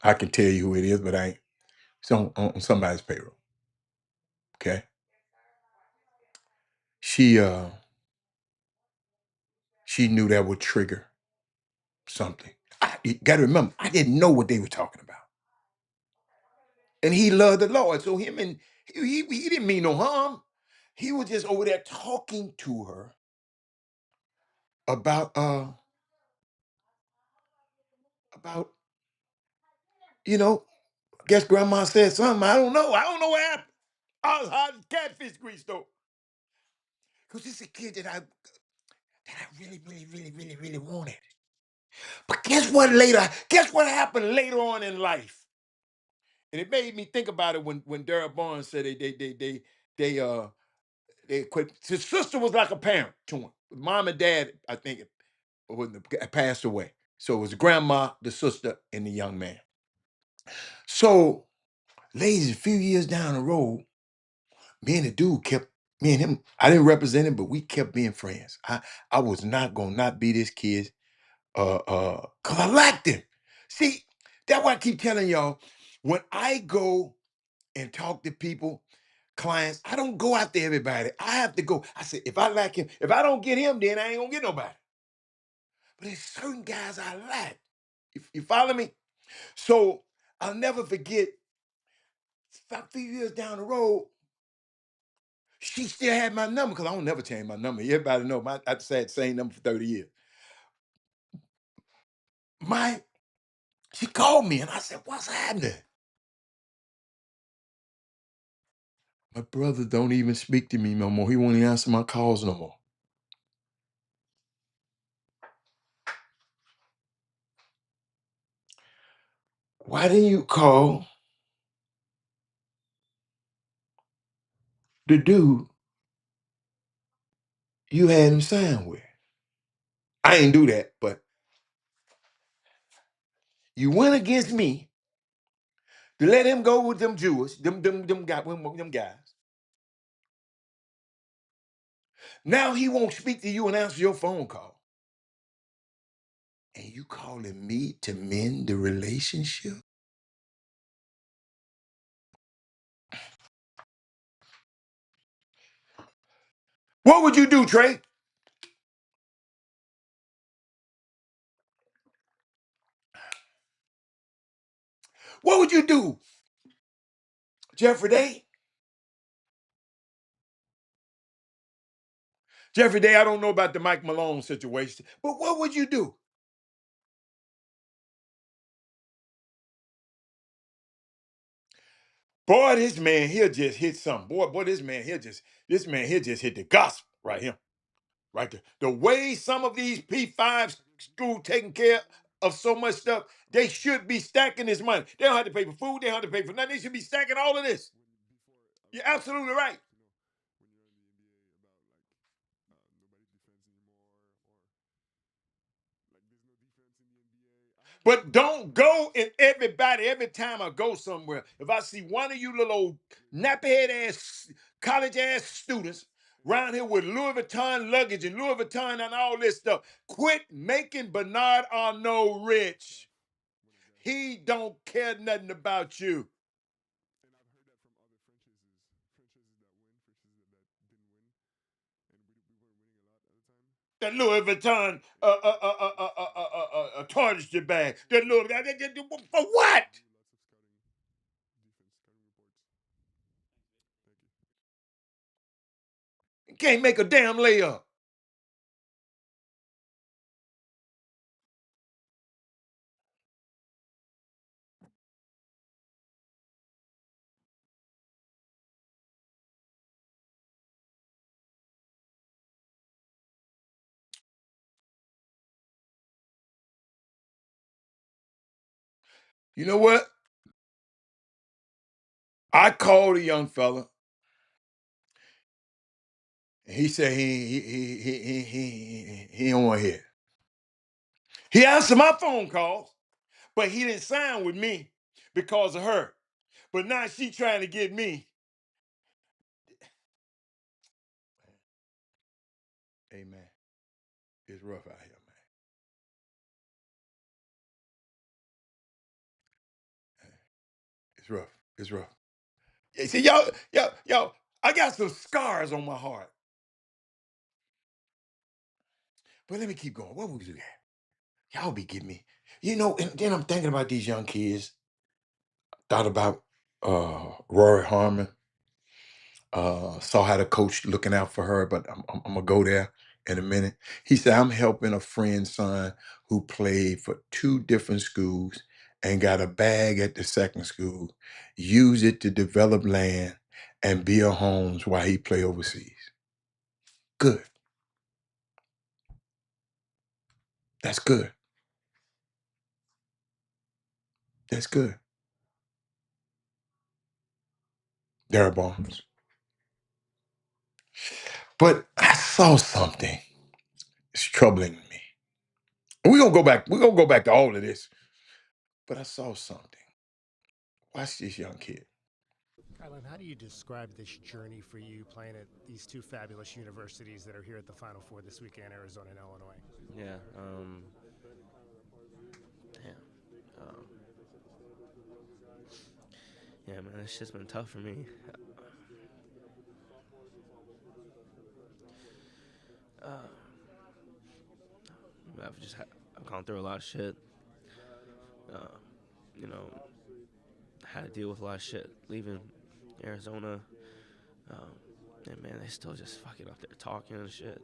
I can tell you who it is, but I ain't. It's on somebody's payroll. Okay. She she knew that would trigger something. You gotta remember, I didn't know what they were talking about. And he loved the Lord. So him and he didn't mean no harm. He was just over there talking to her about about, I guess grandma said something. I don't know. I don't know what happened. I was hot as catfish grease though. Because this is a kid that I really, really, really, really, really wanted. But guess what happened later on in life? And it made me think about it when Darrell Barnes said they they quit. His sister was like a parent to him. Mom and dad, I think, passed away. So it was grandma, the sister, and the young man. So, ladies, a few years down the road, me and the dude kept me and him. I didn't represent him, but we kept being friends. I was not gonna not be this kid, cause I liked him. See, that's why I keep telling y'all. When I go and talk to people, clients, I don't go after everybody. I have to go. I say, if I like him, if I don't get him, then I ain't gonna get nobody. But there's certain guys I like. You follow me? So I'll never forget. About 3 years down the road, she still had my number because I don't never change my number. Everybody know I just had the same number for 30 years. She called me and I said, "What's happening?" My brother don't even speak to me no more. He won't even answer my calls no more. Why didn't you call the dude you had him sign with? I ain't do that, but you went against me to let him go with them Jewish, them guys. Now he won't speak to you and answer your phone call. And you calling me to mend the relationship? What would you do, Trey? What would you do, Jeffrey Day? Jeffrey Day, I don't know about the Mike Malone situation, but what would you do? Boy, this man here just hit something. Boy, this man here just hit the gospel right here. Right there. The way some of these P5 schools taking care of so much stuff, they should be stacking this money. They don't have to pay for food, they don't have to pay for nothing. They should be stacking all of this. You're absolutely right. But don't go and every time I go somewhere, if I see one of you little old nappy-head ass, college ass students around here with Louis Vuitton luggage and Louis Vuitton and all this stuff, quit making Bernard Arnault rich. He don't care nothing about you. That Louis Vuitton toiletry bag. That Louis, for what? Can't make a damn layup. You know what? I called a young fella, and he said he don't want to hear. He answered my phone calls, but he didn't sign with me because of her. But now she trying to get me. Hey man, it's rough out here, man. It's rough. It's rough. Yeah, see, y'all, I got some scars on my heart. But let me keep going. What would we do that? Y'all be getting me. You know, and then I'm thinking about these young kids. Thought about Rory Harmon. Saw how the coach looking out for her, but I'm gonna go there in a minute. He said, I'm helping a friend's son who played for two different schools and got a bag at the second school, use it to develop land and build homes while he play overseas. Good. That's good. That's good. Darryl Barnes. But I saw something. It's troubling me. We're gonna go back. We're gonna go back to all of this. But I saw something. Watch this young kid.
Kylan, how do you describe this journey for you playing at these two fabulous universities that are here at the Final Four this weekend, Arizona and Illinois?
Yeah. Damn. Um, yeah, man, it's just been tough for me. I've gone through a lot of shit. Uh, you know, had to deal with a lot of shit leaving Arizona. Um, and man, they still just fucking up there talking and shit.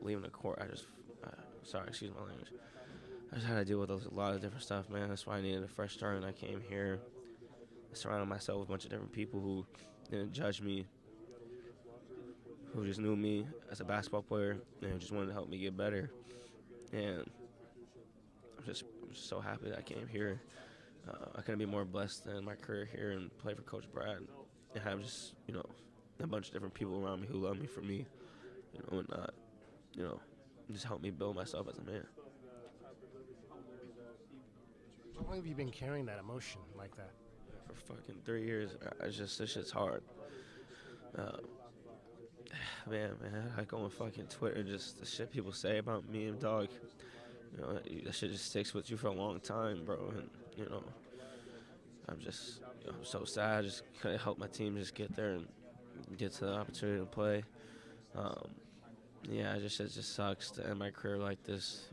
Leaving the court, sorry, excuse my language. I just had to deal with a lot of different stuff, man. That's why I needed a fresh start, and I came here. I surrounded myself with a bunch of different people who didn't judge me, who just knew me as a basketball player, and just wanted to help me get better. And I'm just so happy that I came here. I couldn't be more blessed than my career here and play for Coach Brad, and have just a bunch of different people around me who love me for me, and not, you know, just help me build myself as a man.
How long have you been carrying that emotion like that?
For fucking 3 years, this shit's hard. Man, I go on fucking Twitter, just the shit people say about me and dog. That shit just sticks with you for a long time, bro. And I'm so sad. I just couldn't help my team just get there and get to the opportunity to play. Yeah, it just sucks to end my career like this,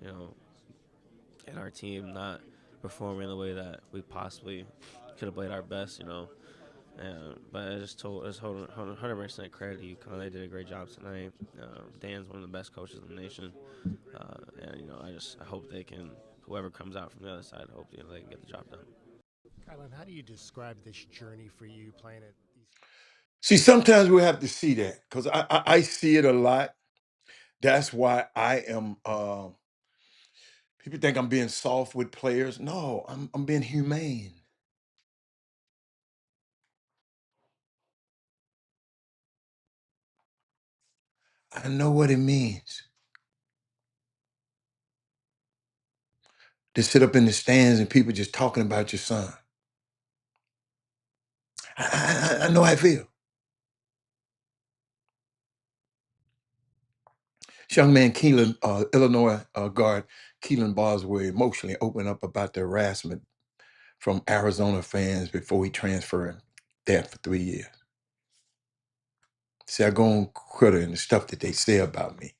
and our team not performing the way that we possibly could have played our best. But I just 100% credit to UConn. They did a great job tonight. Dan's one of the best coaches in the nation, and I hope they can. Whoever comes out from the other side, I hope they can get the job done.
Kylan, how do you describe this journey for you playing at these?
See, sometimes we have to see that because I see it a lot. That's why I am. People think I'm being soft with players. No, I'm being humane. I know what it means to sit up in the stands and people just talking about your son. I know how I feel. This young man, Keelan, Illinois guard Keelan Boswell, emotionally opened up about the harassment from Arizona fans before he transferred there for 3 years. See, I go on Critter and the stuff that they say about me.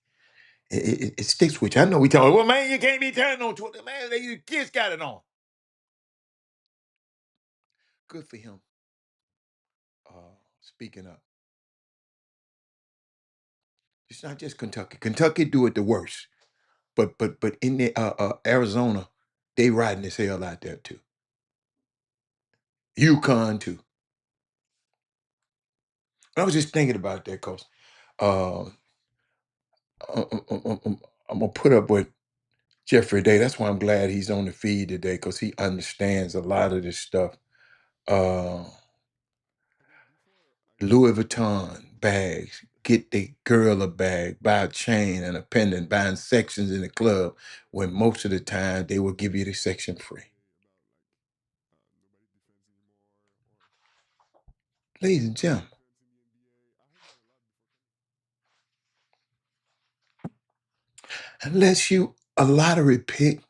It sticks with you. I know we tell, well, man, you can't be telling on Twitter. Man, the kids got it on. Good for him. Speaking up. It's not just Kentucky. Kentucky do it the worst. But in the Arizona, they riding this hell out there too. UConn too. I was just thinking about that because uh, I'm gonna put up with Jeffrey Day. That's why I'm glad he's on the feed today because he understands a lot of this stuff. Uh, Louis Vuitton bags, get the girl a bag, buy a chain and a pendant, buying sections in the club when most of the time they will give you the section free. Ladies and gentlemen, unless you a lottery pick,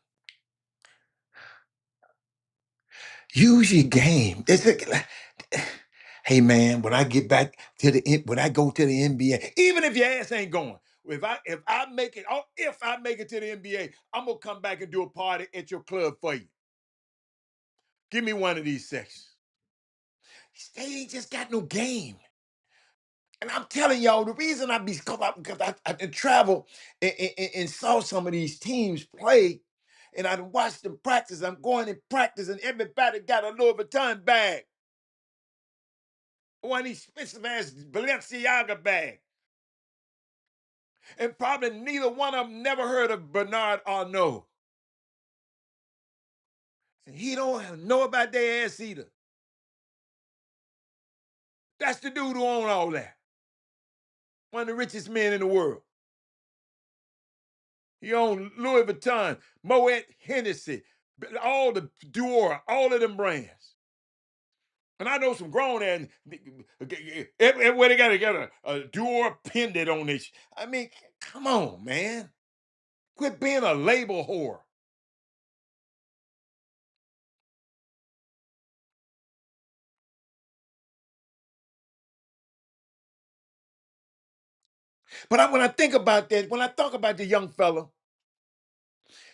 use your game. Hey man, when I get back to when I go to the NBA, even if your ass ain't going, if I make it, oh, if I make it to the NBA, I'm gonna come back and do a party at your club for you. Give me one of these sections. They ain't just got no game. And I'm telling y'all, the reason I be because I travel and saw some of these teams play, and I watched them practice. I'm going in practice, and everybody got a Louis Vuitton bag. One of these expensive ass Balenciaga bag. And probably neither one of them never heard of Bernard Arnault. And he don't know about their ass either. That's the dude who own all that. one of the richest men in the world. He owned Louis Vuitton, Moet Hennessy, all the Dior, all of them brands. And I know some grown and everywhere they got a Dior pendant on this. I mean, come on, man. Quit being a label whore. But when I think about that, when I talk about the young fella,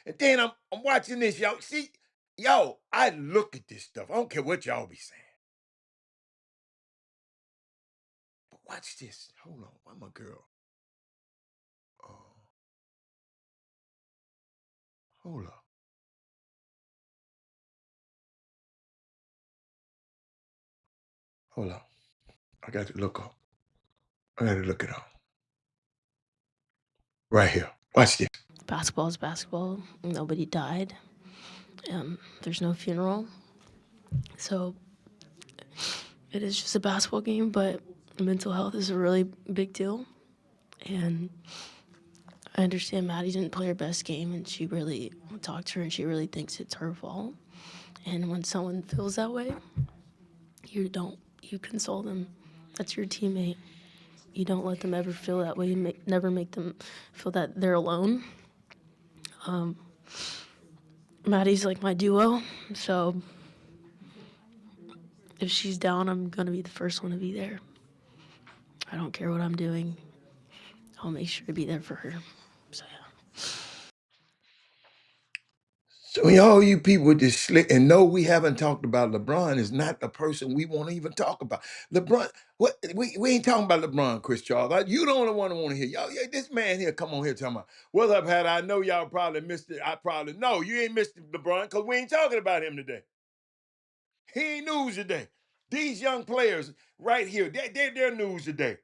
and then I'm watching this, y'all. See, yo, I look at this stuff. I don't care what y'all be saying. But watch this. Hold on. Why my girl? Oh, hold up. Hold on. I got to look up. I got to look it up. Right here. Watch this.
Basketball is basketball. Nobody died. There's no funeral. So it is just a basketball game, but mental health is a really big deal. And I understand Maddie didn't play her best game, and she really talked to her, and she really thinks it's her fault. And when someone feels that way, you console them. That's your teammate. You don't let them ever feel that way. You never make them feel that they're alone. Maddie's like my duo, so if she's down, I'm going to be the first one to be there. I don't care what I'm doing. I'll make sure to be there for her. So, yeah.
So all you people with this slick, and no, we haven't talked about LeBron is not a person we want to even talk about. LeBron, what we ain't talking about LeBron, Chris Charles. You the only one who want to hear. Y'all, yeah, this man here come on here talking about, what's up, Hat? I know y'all probably missed it. No, you ain't missed it, LeBron, because we ain't talking about him today. He ain't news today. These young players right here, they're news today.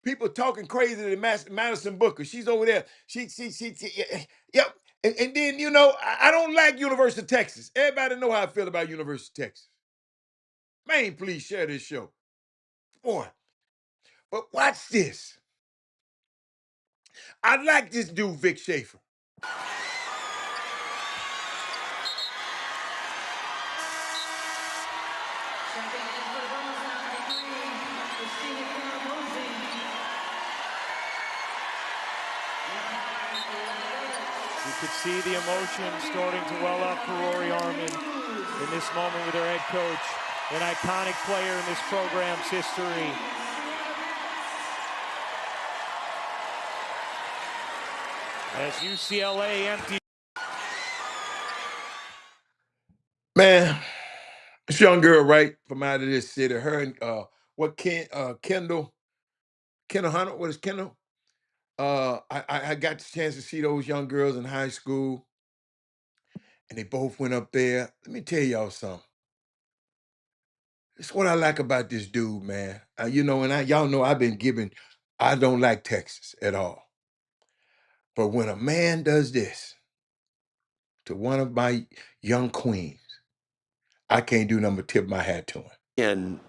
People talking crazy to Madison Booker. She's over there. Yep. And then, I don't like University of Texas. Everybody know how I feel about University of Texas. Man, please share this show. Boy. But watch this. I like this dude, Vic Schaefer.
You could see the emotion starting to well up for Rory Harmon in this moment with her head coach, an iconic player in this program's history. As UCLA empties.
Man, this young girl, right, from out of this city, her and Kendall Hunter, what is Kendall? I got the chance to see those young girls in high school, and they both went up there. Let me tell y'all something. It's what I like about this dude, man. And y'all know I don't like Texas at all. But when a man does this to one of my young queens, I can't do nothing but tip my hat to him.
And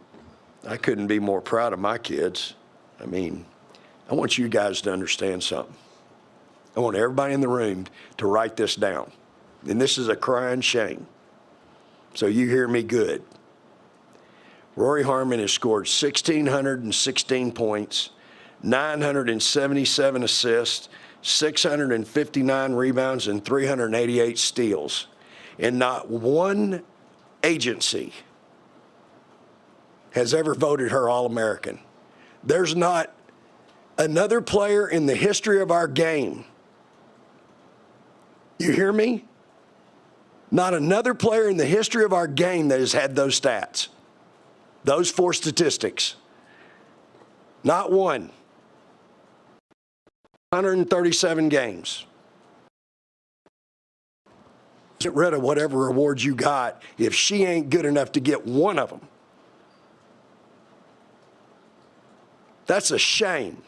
I couldn't be more proud of my kids. I mean, I want you guys to understand something. I want everybody in the room to write this down. And this is a crying shame. So you hear me good. Rory Harmon has scored 1,616 points, 977 assists, 659 rebounds, and 388 steals. And not one agency has ever voted her All-American. There's not another player in the history of our game. You hear me? Not another player in the history of our game that has had those stats. Those four statistics. Not one. 137 games. Get rid of whatever awards you got if she ain't good enough to get one of them. That's a shame.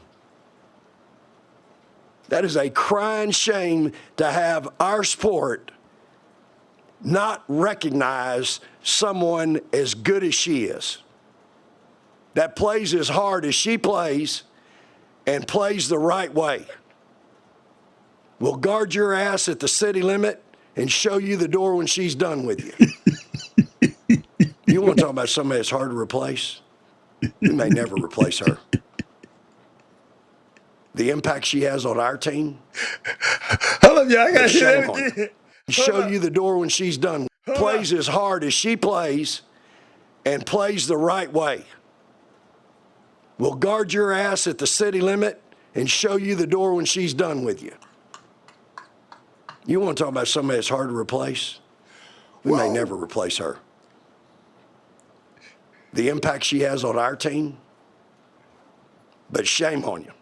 That is a crying shame to have our sport not recognize someone as good as she is. that plays as hard as she plays and plays the right way will guard your ass at the city limit and show you the door when she's done with you. You want to talk about somebody that's hard to replace? We may never replace her. The impact she has on our team.
Hold up, y'all. I gotta hear
Shame
that
on you.
again.
Show you the door when she's done. Plays as hard as she plays and plays the right way will guard your ass at the city limit and show you the door when she's done with you. You want to talk about somebody that's hard to replace? We may never replace her. The impact she has on our team. But shame on you.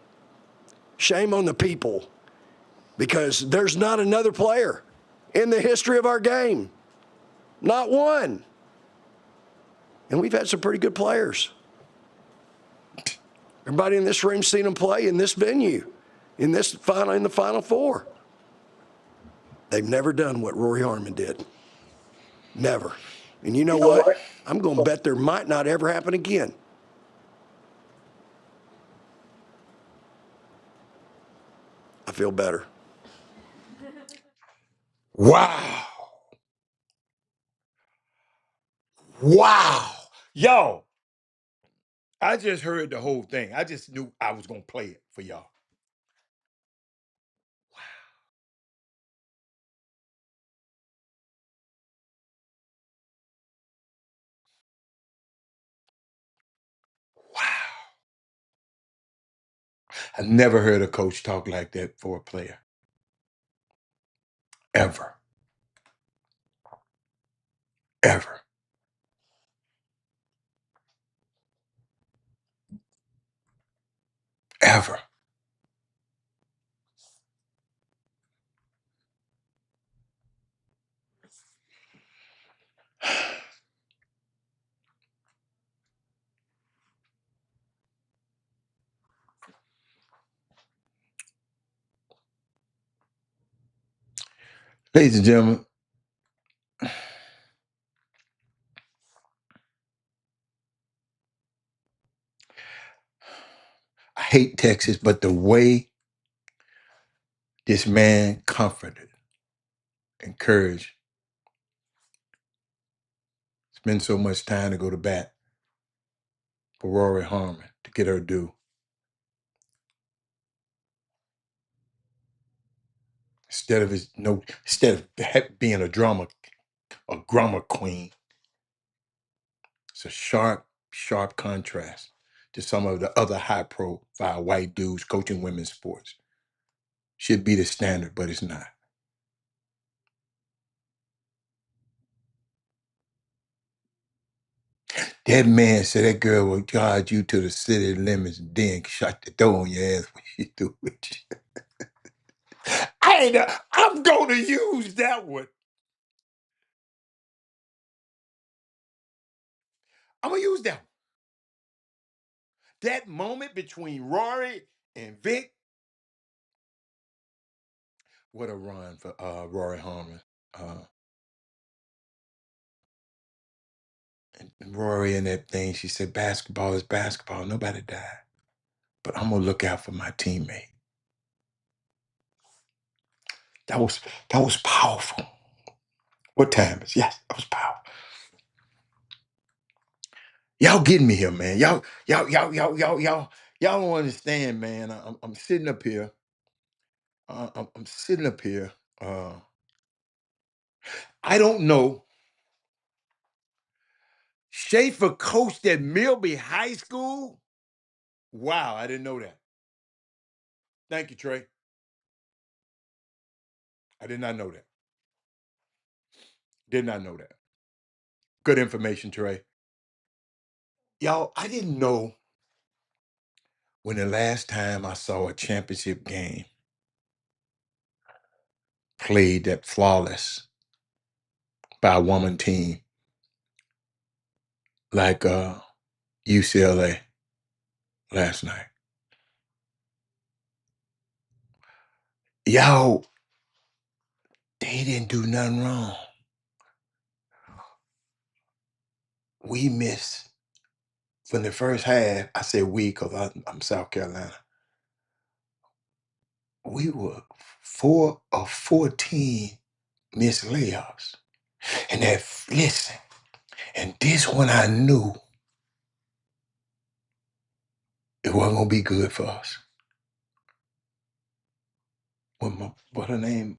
Shame on the people, because there's not another player in the history of our game. Not one. And we've had some pretty good players. Everybody in this room seen them play in this venue, in the Final Four. They've never done what Rory Harmon did. Never. And you know what? I'm going to bet there might not ever happen again. I feel better.
Wow. Wow. Yo, I just heard the whole thing. I just knew I was going to play it for y'all. Wow. I never heard a coach talk like that for a player. Ever. Ever. Ever. Ladies and gentlemen, I hate Texas, but the way this man comforted, encouraged, spend so much time to go to bat for Rory Harmon to get her due. Instead of being a grammar queen, it's a sharp contrast to some of the other high-profile white dudes coaching women's sports. Should be the standard, but it's not. That man said that girl will guard you to the city limits and then shut the door on your ass when she through with you. I'm going to use that one. I'm going to use that one. That moment between Rory and Vic, what a run for Rory Harmon. And Rory and that thing, she said, basketball is basketball. Nobody died. But I'm going to look out for my teammate. That was powerful. What time is? Yes, that was powerful. Y'all getting me here, man. Y'all don't understand, man. I'm sitting up here. I'm sitting up here. I don't know. Schaefer coached at Milby High School. Wow, I didn't know that. Thank you, Trey. I did not know that. Did not know that. Good information, Trey. Y'all, I didn't know when the last time I saw a championship game played that flawless by a woman team like UCLA last night. Y'all, they didn't do nothing wrong. We missed from the first half, I said we because I'm South Carolina. We were 4 of 14 missed layups. And listen, and this one I knew it wasn't gonna be good for us. What her name?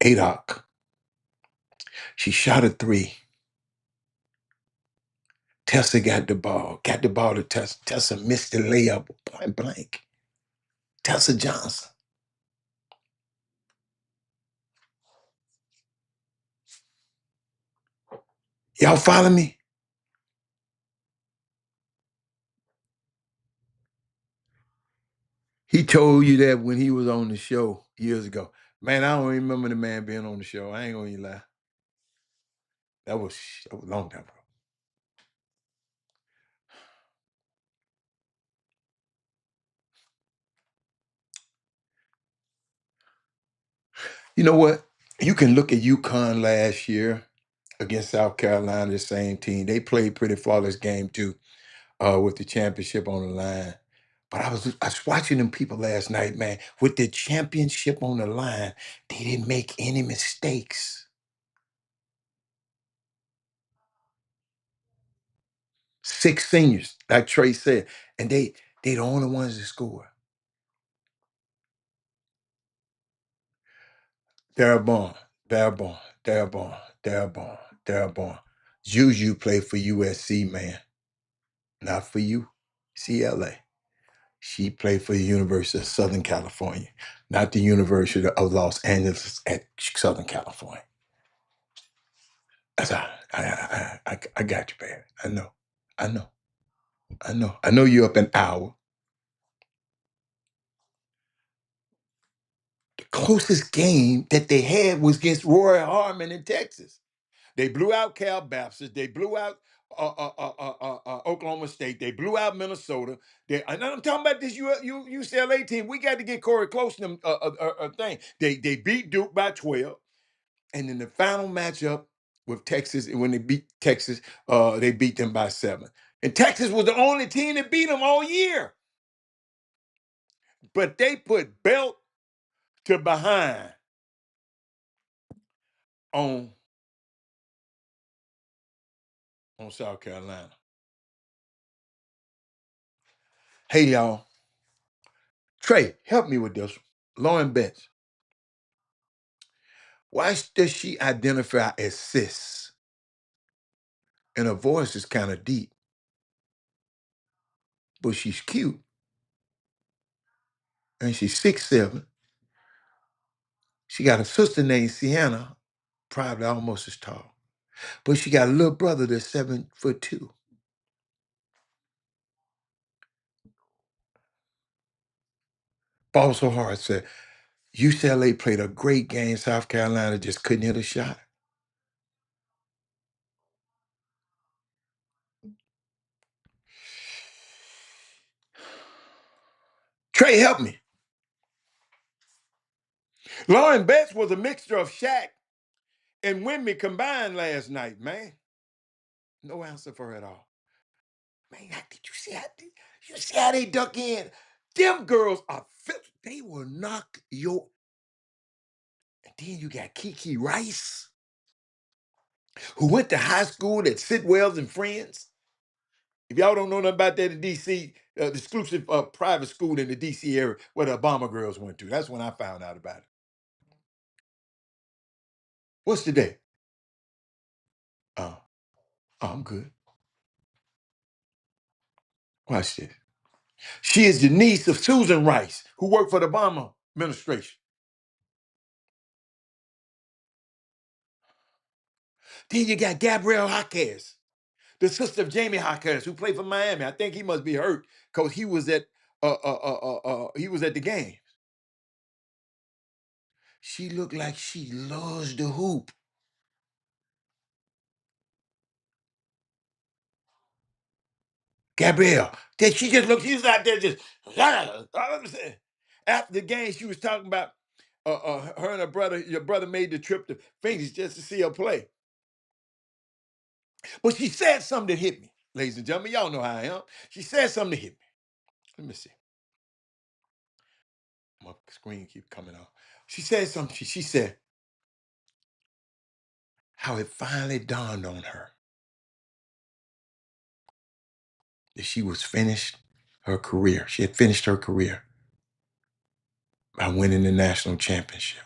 Adoc. She shot a 3. Tessa got the ball to Tessa. Tessa missed the layup point blank. Tessa Johnson. Y'all follow me? He told you that when he was on the show years ago. Man, I don't remember the man being on the show. I ain't gonna even lie. That was a long time ago. You know what? You can look at UConn last year against South Carolina, the same team. They played pretty flawless game too, with the championship on the line. But I was watching them people last night, man. With the championship on the line, they didn't make any mistakes. 6 seniors, like Trey said, and they the only ones that score. Darabon, Darabon, Darabon, Darabon, Darabon. Juju played for USC, man. Not for you, CLA. She played for the University of Southern California, not the University of Los Angeles at Southern California. That's I got you, baby. I know. I know. I know. I know you're up an hour. The closest game that they had was against Roy Harmon in Texas. They blew out Cal Baptist. They blew out Oklahoma State. They blew out Minnesota. And I'm talking about this UCLA team. We got to get Corey Close to them thing. They beat Duke by 12. And in the final matchup with Texas, when they beat Texas, they beat them by 7. And Texas was the only team that beat them all year. But they put belt to behind on South Carolina. Hey, y'all. Trey, help me with this one. Lauren Betts. Why does she identify as cis? And her voice is kind of deep. But she's cute. And she's 6'7". She got a sister named Sienna, probably almost as tall. But she got a little brother that's 7'2". Ball so hard said, UCLA played a great game. South Carolina just couldn't hit a shot. Trey, help me. Lauren Betts was a mixture of Shaq and Wimby combined last night, man. No answer for it all. Man, did you see how they duck in? Them girls are they will knock your. And then you got Kiki Rice, who went to high school at Sidwell's and Friends. If y'all don't know nothing about that in DC, the exclusive private school in the DC area where the Obama girls went to. That's when I found out about it. What's today? I'm good. Watch this. She is the niece of Susan Rice, who worked for the Obama administration. Then you got Gabrielle Jaquez, the sister of Jamie Jaquez, who played for Miami. I think he must be hurt because he was at the game. She looked like she loves the hoop. Gabrielle, she just looked. She was out there just. After the game, she was talking about her and her brother. Your brother made the trip to Phoenix just to see her play. But she said something that hit me, ladies and gentlemen. Y'all know how I am. She said something that hit me. Let me see. My screen keep coming off. She said something. She said how it finally dawned on her that she was finished her career. She had finished her career by winning the national championship.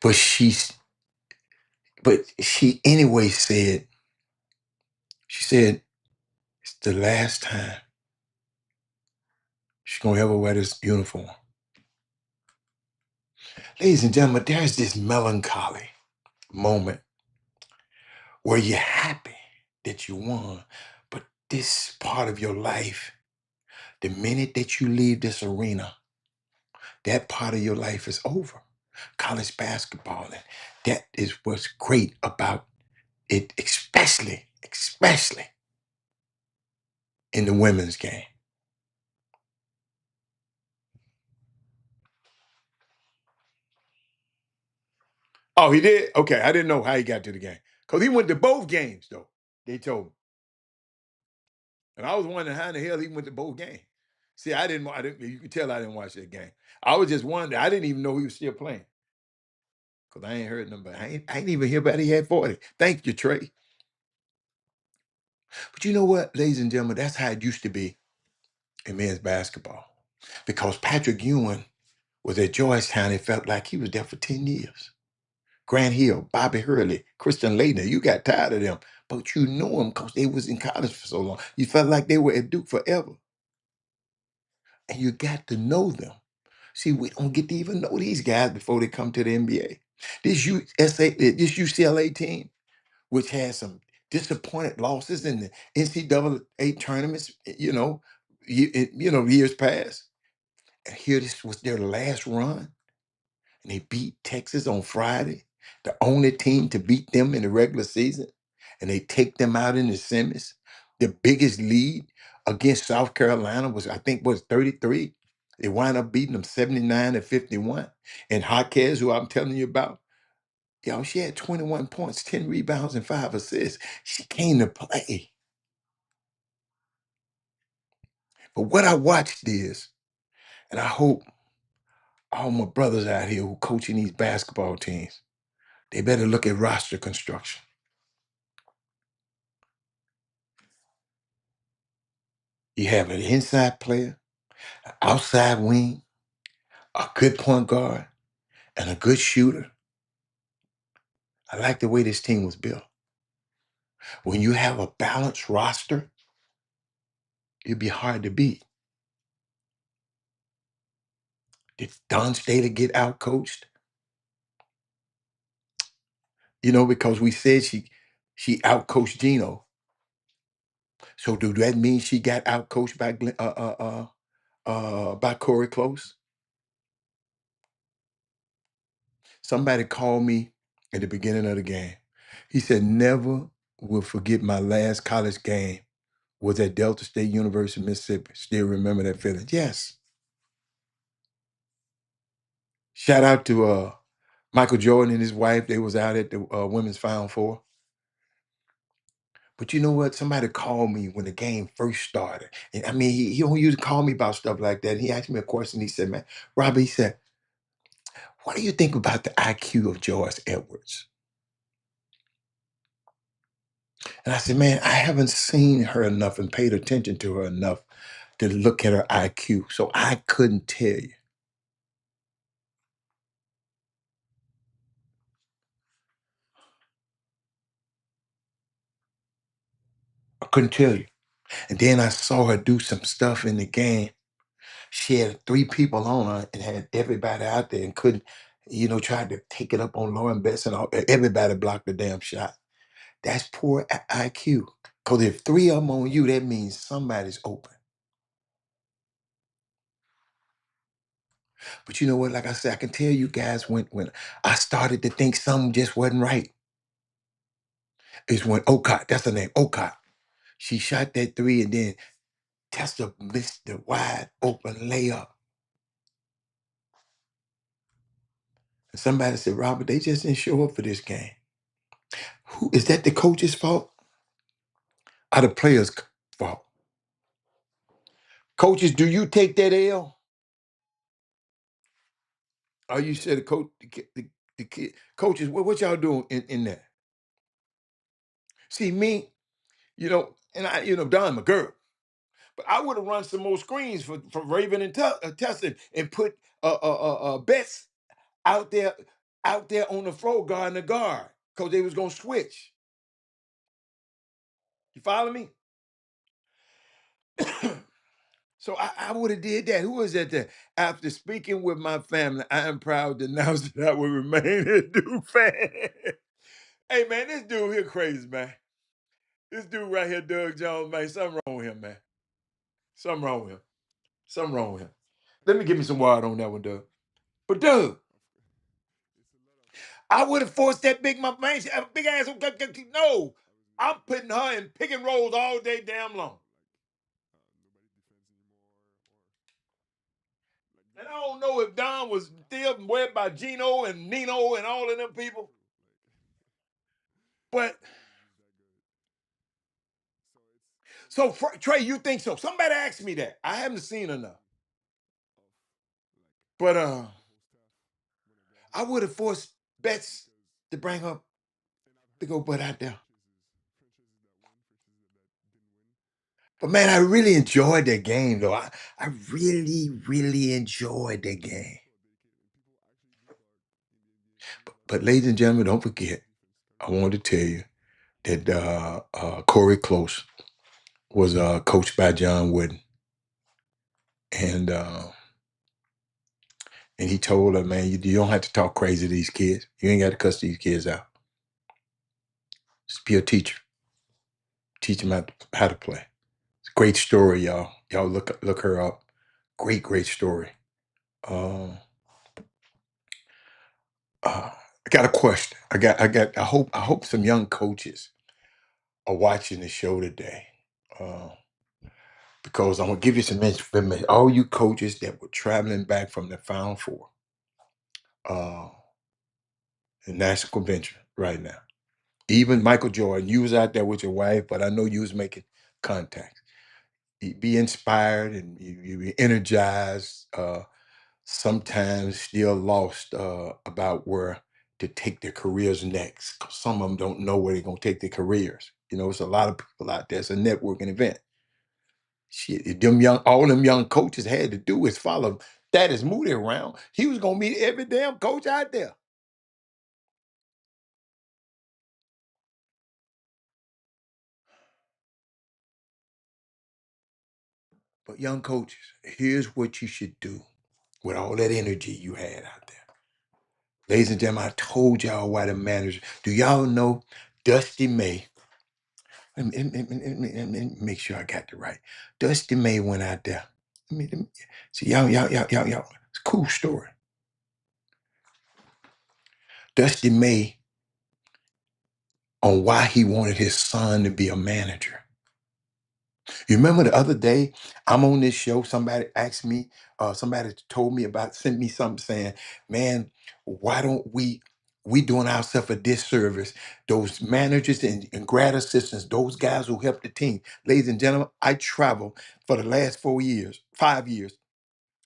But she anyway said, she said, it's the last time she's gonna ever wear this uniform. Ladies and gentlemen, there's this melancholy moment where you're happy that you won, but this part of your life, the minute that you leave this arena, that part of your life is over. College basketball, and that is what's great about it, especially in the women's game. Oh, he did? Okay, I didn't know how he got to the game. Because he went to both games, though, they told me. And I was wondering how in the hell he went to both games. See, I didn't, you could tell I didn't watch that game. I was just wondering, I didn't even know he was still playing. Because I ain't heard nothing, but I ain't even hear about he had 40. Thank you, Trey. But you know what, ladies and gentlemen, that's how it used to be in men's basketball. Because Patrick Ewing was at Georgetown, it felt like he was there for 10 years. Grant Hill, Bobby Hurley, Christian Laettner, you got tired of them, but you knew them because they was in college for so long. You felt like they were at Duke forever. And you got to know them. See, we don't get to even know these guys before they come to the NBA. This UCLA team, which has some disappointed losses in the NCAA tournaments, years past. And here this was their last run. And they beat Texas on Friday, the only team to beat them in the regular season. And they take them out in the semis. The biggest lead against South Carolina was 33. They wind up beating them 79-51. And Jaquez, who I'm telling you about, she had 21 points, 10 rebounds, and 5 assists. She came to play. But what I watched is, and I hope all my brothers out here who coaching these basketball teams, they better look at roster construction. You have an inside player, an outside wing, a good point guard, and a good shooter. I like the way this team was built. When you have a balanced roster, it'd be hard to beat. Did Don Staley get outcoached? Because we said she outcoached Gino. So do that mean she got outcoached by Corey Close? Somebody called me at the beginning of the game. He said, never will forget my last college game was at Delta State University, Mississippi. Still remember that feeling. Yes. Shout out to Michael Jordan and his wife. They was out at the Women's Final Four. But you know what? Somebody called me when the game first started. And I mean, he don't usually call me about stuff like that. He asked me a question. He said, man, Robbie, he said, what do you think about the IQ of Joyce Edwards? And I said, man, I haven't seen her enough and paid attention to her enough to look at her IQ. So I couldn't tell you. I couldn't tell you. And then I saw her do some stuff in the game. She had 3 people on her and had everybody out there and couldn't, tried to take it up on Lauren Bess and everybody blocked the damn shot. That's poor IQ. Because if 3 of them on you, that means somebody's open. But you know what? Like I said, I can tell you guys when I started to think something just wasn't right. Is when Okot, that's her name, Okot. She shot that 3 and then Tessa missed the wide open layup. And somebody said, Robert, they just didn't show up for this game. Who is that? The coach's fault or the players' fault? Coaches, do you take that L? Or you said the coach, the kid, coaches, what y'all doing in that? See me, and I, Don my girl, but I would have run some more screens for Raven and Tesson and put bets out there on the floor guarding the guard because they was gonna switch. You follow me? So I would have did that. Who was that there? After speaking with my family, I am proud to announce that I will remain a Duke fan. Hey man, this dude here crazy, man. This dude right here, Doug Jones, man, something wrong with him, man. Something wrong with him. Something wrong with him. Let me give me some water on that one, Doug. But Doug, I would have forced that big big ass. No, I'm putting her in pick and rolls all day damn long. And I don't know if Don was still wed by Gino and Nino and all of them people. But so Trey, you think so? Somebody asked me that. I haven't seen enough. But I would have forced Bets to bring her big old butt out there. But man, I really enjoyed that game though. I really, really enjoyed that game. But ladies and gentlemen, don't forget, I wanted to tell you that Corey Close was coached by John Wooden. And he told her, man, you don't have to talk crazy to these kids. You ain't got to cuss these kids out. Just be a teacher. Teach them how to play. It's a great story, y'all. Y'all look her up. Great story. I got a question. I hope some young coaches are watching the show today. Because I'm gonna give you some information. All you coaches that were traveling back from the Final Four, the National Convention right now. Even Michael Jordan, you was out there with your wife, but I know you was making contact. Be inspired and you be energized. Sometimes still lost about where to take their careers next. 'Cause some of them don't know where they're gonna take their careers. It's a lot of people out there. It's a networking event. Shit, all them young coaches had to do is follow Thaddeus Moody around. He was gonna meet every damn coach out there. But young coaches, here's what you should do with all that energy you had out there. Ladies and gentlemen, I told y'all why the manager. Do y'all know Dusty May? Let me make sure I got it right. Dusty May went out there. See, y'all. It's a cool story. Dusty May on why he wanted his son to be a manager. You remember the other day, I'm on this show, somebody asked me, somebody sent me something saying, man, why don't we doing ourselves a disservice. Those managers and grad assistants, those guys who help the team. Ladies and gentlemen, I traveled for the last 5 years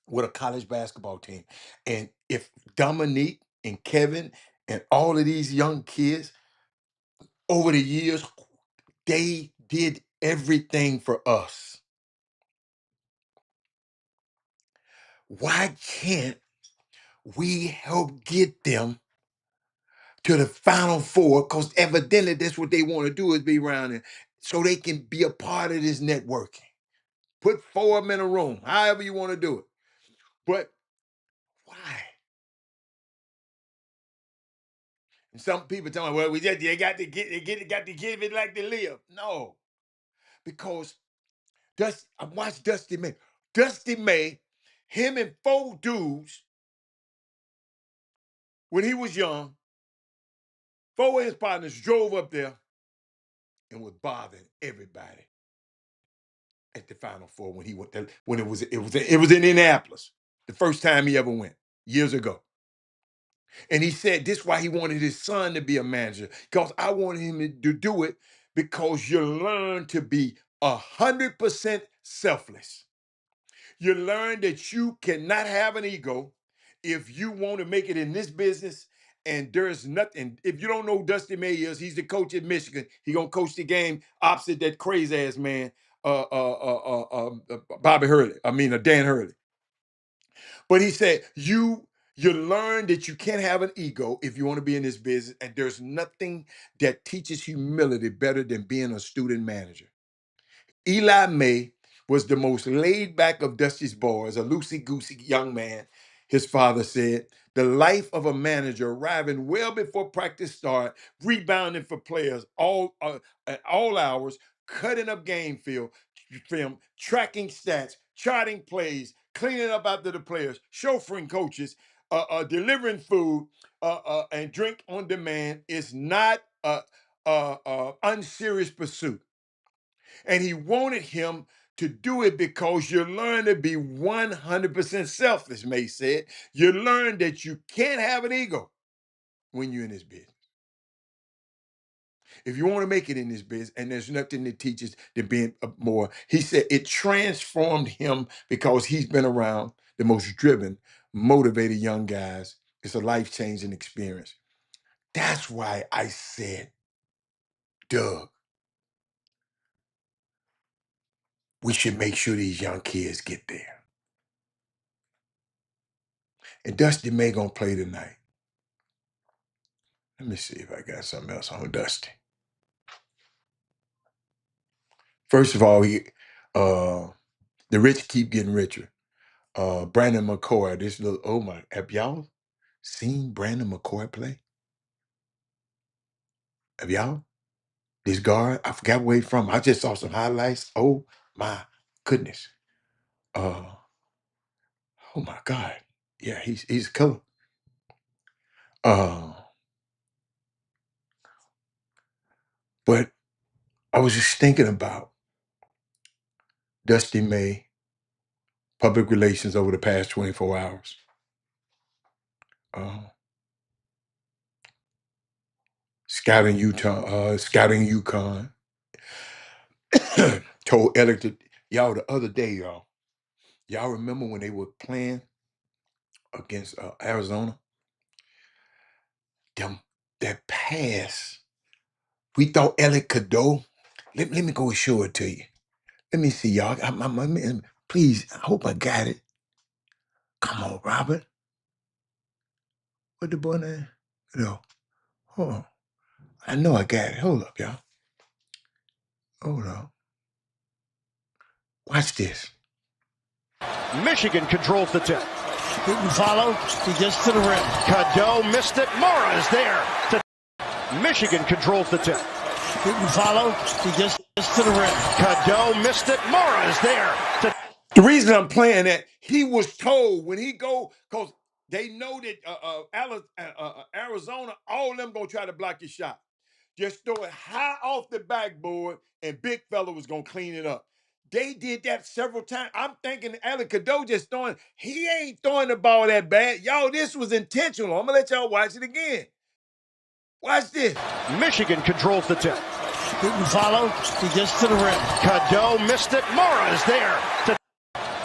with a college basketball team. And if Dominique and Kevin and all of these young kids over the years, they did everything for us. Why can't we help get them to the Final Four? Because evidently that's what they want to do is be around there so they can be a part of this networking. Put 4 of them in a room, however you want to do it. But why? And some people tell me, well, they got to give it like they live. No, because I watched Dusty May. Dusty May, him and 4 dudes, when he was young, 4 of his partners drove up there and was bothering everybody at the Final Four when he went there, when it was in Indianapolis, the first time he ever went, years ago. And he said this is why he wanted his son to be a manager, because I wanted him to do it because you learn to be 100% selfless. You learn that you cannot have an ego if you want to make it in this business. And there's nothing. If you don't know who Dusty May is, he's the coach at Michigan. He gonna coach the game opposite that crazy ass man, Bobby Hurley. Dan Hurley. But he said you learn that you can't have an ego if you want to be in this business, and there's nothing that teaches humility better than being a student manager. Eli May was the most laid back of Dusty's boys, a loosey-goosey young man. His father said, the life of a manager arriving well before practice start, rebounding for players at all hours, cutting up film, tracking stats, charting plays, cleaning up after the players, chauffeuring coaches, delivering food and drink on demand is not a unserious pursuit. And he wanted him to do it because you learn to be 100% selfish, May said. You learn that you can't have an ego when you're in this business. If you want to make it in this business, and there's nothing that teaches than being more, he said it transformed him because he's been around the most driven, motivated young guys. It's a life-changing experience. That's why I said, Doug, we should make sure these young kids get there. And Dusty May gonna play tonight. Let me see if I got something else on Dusty. First of all, the rich keep getting richer. Brandon McCoy, have y'all seen Brandon McCoy play? Have y'all? This guard, I forgot where he's from. I just saw some highlights. Oh my goodness. Uh, oh my God. Yeah, he's a killer. But I was just thinking about Dusty May, public relations over the past 24 hours. Scouting UConn. Told Alec y'all the other day, y'all remember when they were playing against Arizona? That pass, we thought Alec Cadeau. Let me go and show it to you. Let me see, y'all. Please, I hope I got it. Come on, Robert. What the boy name? No. Hold on. I know I got it. Hold up, y'all. Hold on. Watch this.
Michigan controls the tip.
Didn't follow. He gets to the rim.
Cadeau missed it. Mora is there. Michigan controls the tip.
Didn't follow. He gets to the rim.
Cadeau missed it. Mora is there.
The reason I'm playing that, he was told when he go, because they know that Arizona, all of them going to try to block your shot. Just throw it high off the backboard, and big fella was going to clean it up. They did that several times. I'm thinking Alec Cadeau just throwing, he ain't throwing the ball that bad. Y'all, this was intentional. I'm going to let y'all watch it again. Watch this.
Michigan controls the tip.
Didn't follow. He gets to the rim.
Cadeau missed it. Mora is there.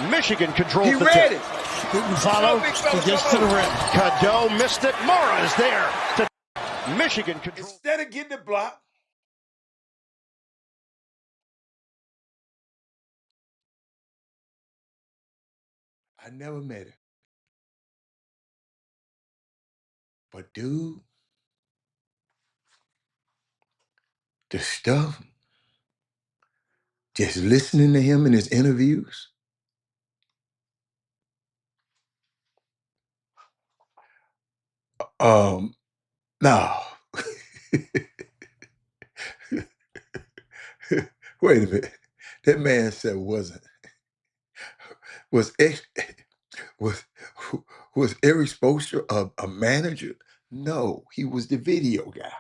Michigan controls the tip.
He read it.
Didn't follow. He gets to the rim.
Cadeau missed it. Mora is there. Michigan controls.
Instead of getting the block, I never met him. But dude, the stuff, just listening to him in his interviews, no. Wait a minute. That man said was Eric Spoelstra a manager? No, he was the video guy,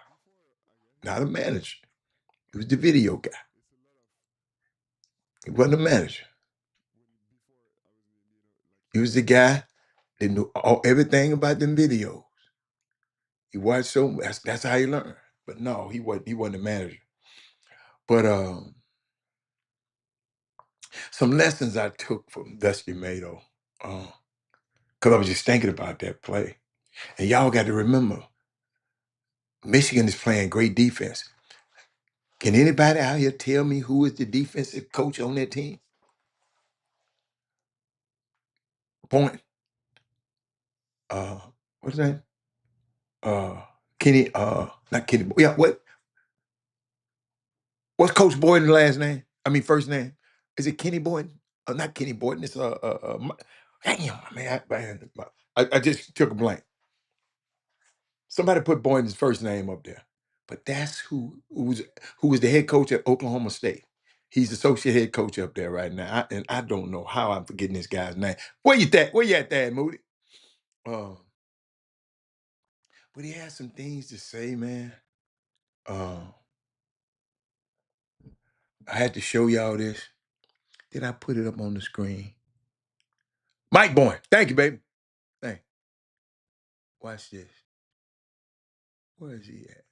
not a manager. He was the video guy. He wasn't a manager. He was the guy that knew everything about them videos. He watched so that's how he learned. But no, he wasn't a manager. But some lessons I took from Dusty Mato, because I was just thinking about that play. And y'all got to remember, Michigan is playing great defense. Can anybody out here tell me who is the defensive coach on that team? Point. What's his name? Kenny. Not Kenny. Yeah. What's Coach Boyden's last name? I mean, first name. Is it Kenny Boyden? Not Kenny Boyden. It's damn, man. I just took a blank. Somebody put Boyden's first name up there. But that's who was the head coach at Oklahoma State. He's the associate head coach up there right now. And I don't know how I'm forgetting this guy's name. Where you at there, Moody? But he had some things to say, man. I had to show y'all this. Did I put it up on the screen? Mike Boyne. Thank you, baby. Thank you. Watch this. Where is he at?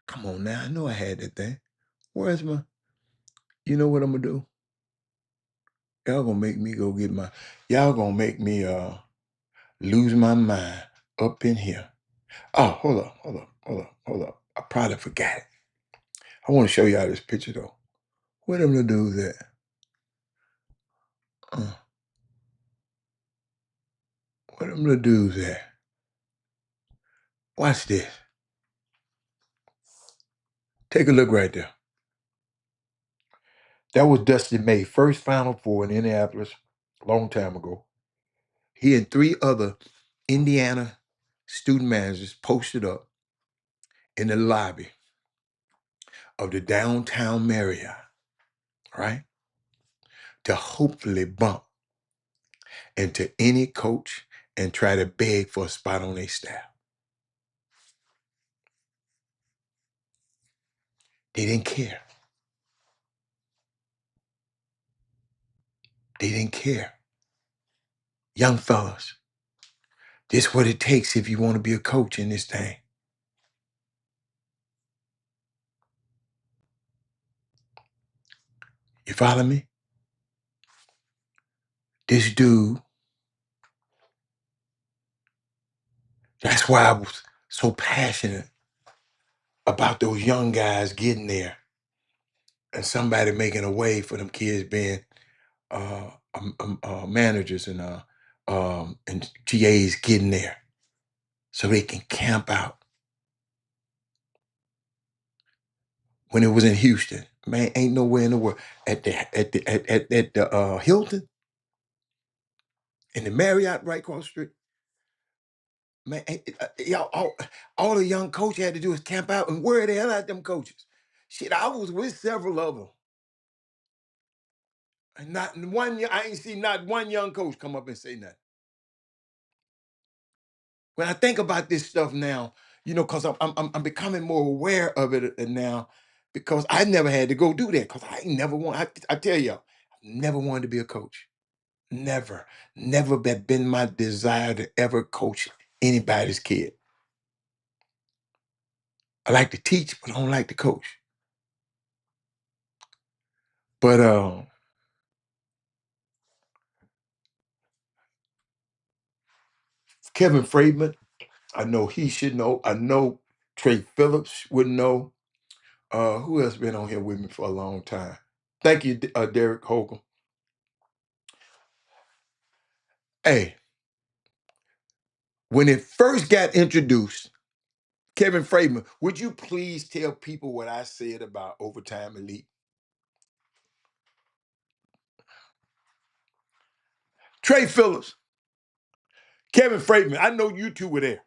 Come on now. I know I had that thing. Where's my... You know what I'm going to do? Y'all going to make me go get my... Y'all going to make me lose my mind up in here. Oh, hold up. I probably forgot it. I want to show y'all this picture, though. Where them little dudes at? Where them little dudes at? Watch this. Take a look right there. That was Dusty May, first Final Four in Indianapolis a long time ago. He and 3 other Indiana student managers posted up in the lobby of the downtown Marriott, right? To hopefully bump into any coach and try to beg for a spot on their staff. They didn't care. They didn't care. Young fellas, this is what it takes if you want to be a coach in this thing. You follow me? This dude, that's why I was so passionate about those young guys getting there and somebody making a way for them kids being managers and GAs getting there so they can camp out. When it was in Houston, man, ain't nowhere in the world at the Hilton and the Marriott right across the street. Man, y'all, all the young coaches had to do is camp out and where the hell out them coaches? Shit, I was with several of them. And not one, I ain't seen not one young coach come up and say nothing. When I think about this stuff now, because I'm becoming more aware of it now, because I never had to go do that. Because I ain't never want. I tell y'all, I never wanted to be a coach. Never that been my desire to ever coach anybody's kid. I like to teach, but I don't like to coach. But Kevin Friedman, I know he should know. I know Trey Phillips would know. Who else been on here with me for a long time? Thank you, Derek Holcomb. Hey, when it first got introduced, Kevin Friedman, would you please tell people what I said about Overtime Elite? Trey Phillips, Kevin Friedman, I know you two were there.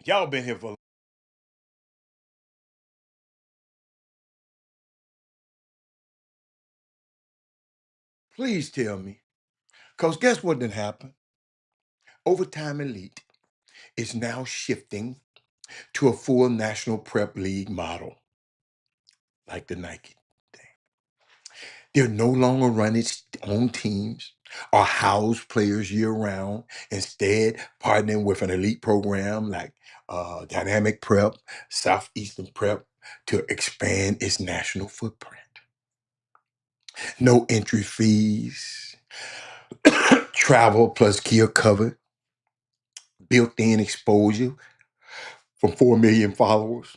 Y'all been here for... Please tell me. Because guess what didn't happen? Overtime Elite is now shifting to a full National Prep League model, like the Nike thing. They're no longer running its own teams or house players year round, instead partnering with an elite program like Dynamic Prep, Southeastern Prep to expand its national footprint. No entry fees, travel plus gear covered, built-in exposure from 4 million followers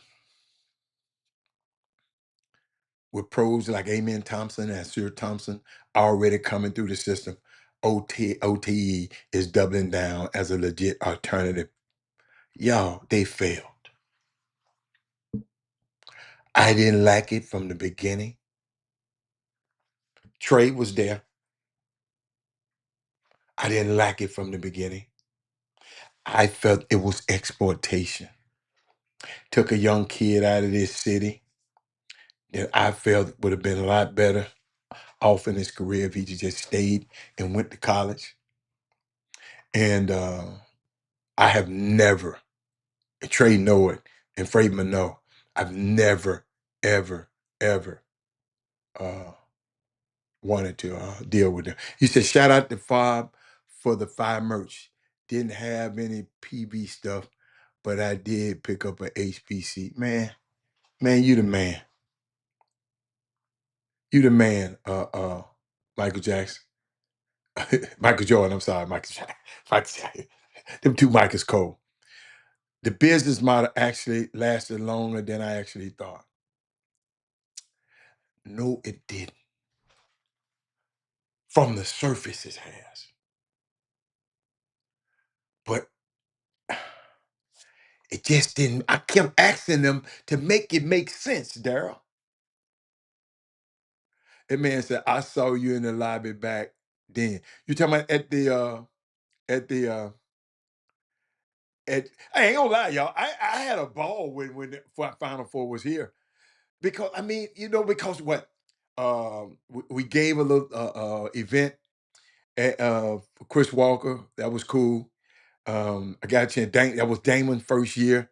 with pros like Amen Thompson and Sir Thompson already coming through the system. OTE is doubling down as a legit alternative. Y'all, they failed. I didn't like it from the beginning. Trade was there. I didn't like it from the beginning. I felt it was exploitation. Took a young kid out of this city that I felt would have been a lot better off in his career if he just stayed and went to college. And I have never, and Trey know it, and Freedman know, I've never, ever, ever wanted to deal with them. He said, shout out to Fob for the fire merch. Didn't have any PB stuff, but I did pick up an HPC. Man, you the man. You the man, Michael Jackson. Michael Jordan, I'm sorry, Michael Jackson. Michael Jackson. Them two Michaels Cole. The business model actually lasted longer than I actually thought. No, it didn't. From the surface, it has. But it just didn't. I kept asking them to make it make sense, Daryl. That man said, I saw you in the lobby back then. You talking about at the I ain't gonna lie, y'all. I had a ball when the Final Four was here. Because I mean, because what? We gave a little event at Chris Walker. That was cool. I got a chance. That was Damon's first year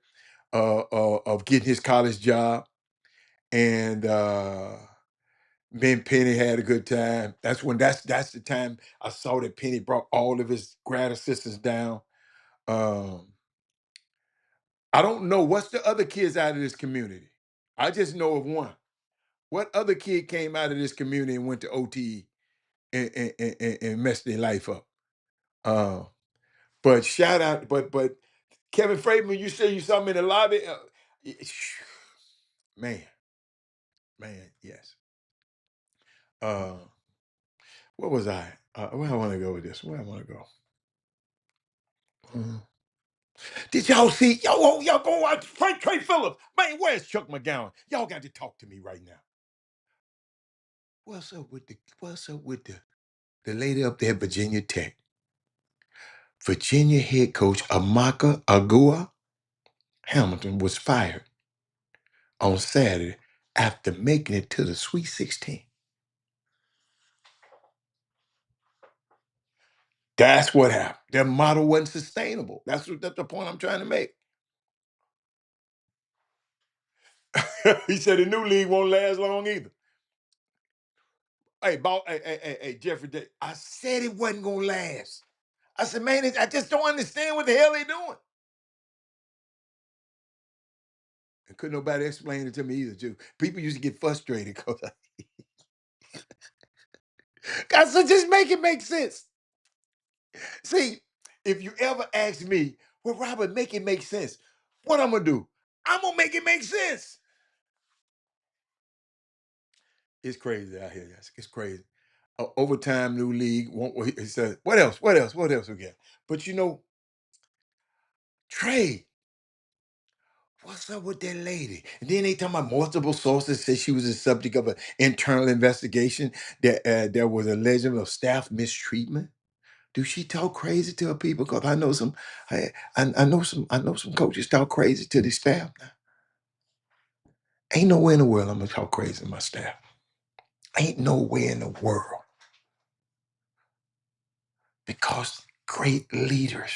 of getting his college job, and me and Penny had a good time. That's the time I saw that Penny brought all of his grad assistants down. Um, I don't know what's the other kids out of this community. I just know of one. What other kid came out of this community and went to OTE and messed their life up? Uh, but shout out, but Kevin Freidman, you say you saw me in the lobby. Man, yes. Uh, where was I? Where I want to go with this? Where I want to go? Uh, Did y'all see? Y'all go watch Frank Trey Phillips. Man, where's Chuck McGowan? Y'all got to talk to me right now. What's up with the lady up there at Virginia Tech? Virginia head coach Amaka Agua Hamilton was fired on Saturday after making it to the Sweet 16. That's what happened. Their model wasn't sustainable. That's the point I'm trying to make. He said the new league won't last long either. Hey, Jeffrey, I said it wasn't gonna last. I said, man, I just don't understand what the hell they doing. And couldn't nobody explain it to me either, too. People used to get frustrated because I said, just make it make sense. See, if you ever ask me, well, Robert, make it make sense, what I'm gonna do? I'm gonna make it make sense. It's crazy out here, guys. It's crazy. Overtime, new league. He said, what else? What else? What else we got? But Trey, what's up with that lady? And then they talking about multiple sources said she was the subject of an internal investigation that there was a legend of staff mistreatment. Do she talk crazy to her people? Because I know some coaches talk crazy to the staff now. Ain't nowhere in the world I'm gonna talk crazy to my staff. Ain't nowhere in the world. Because great leaders.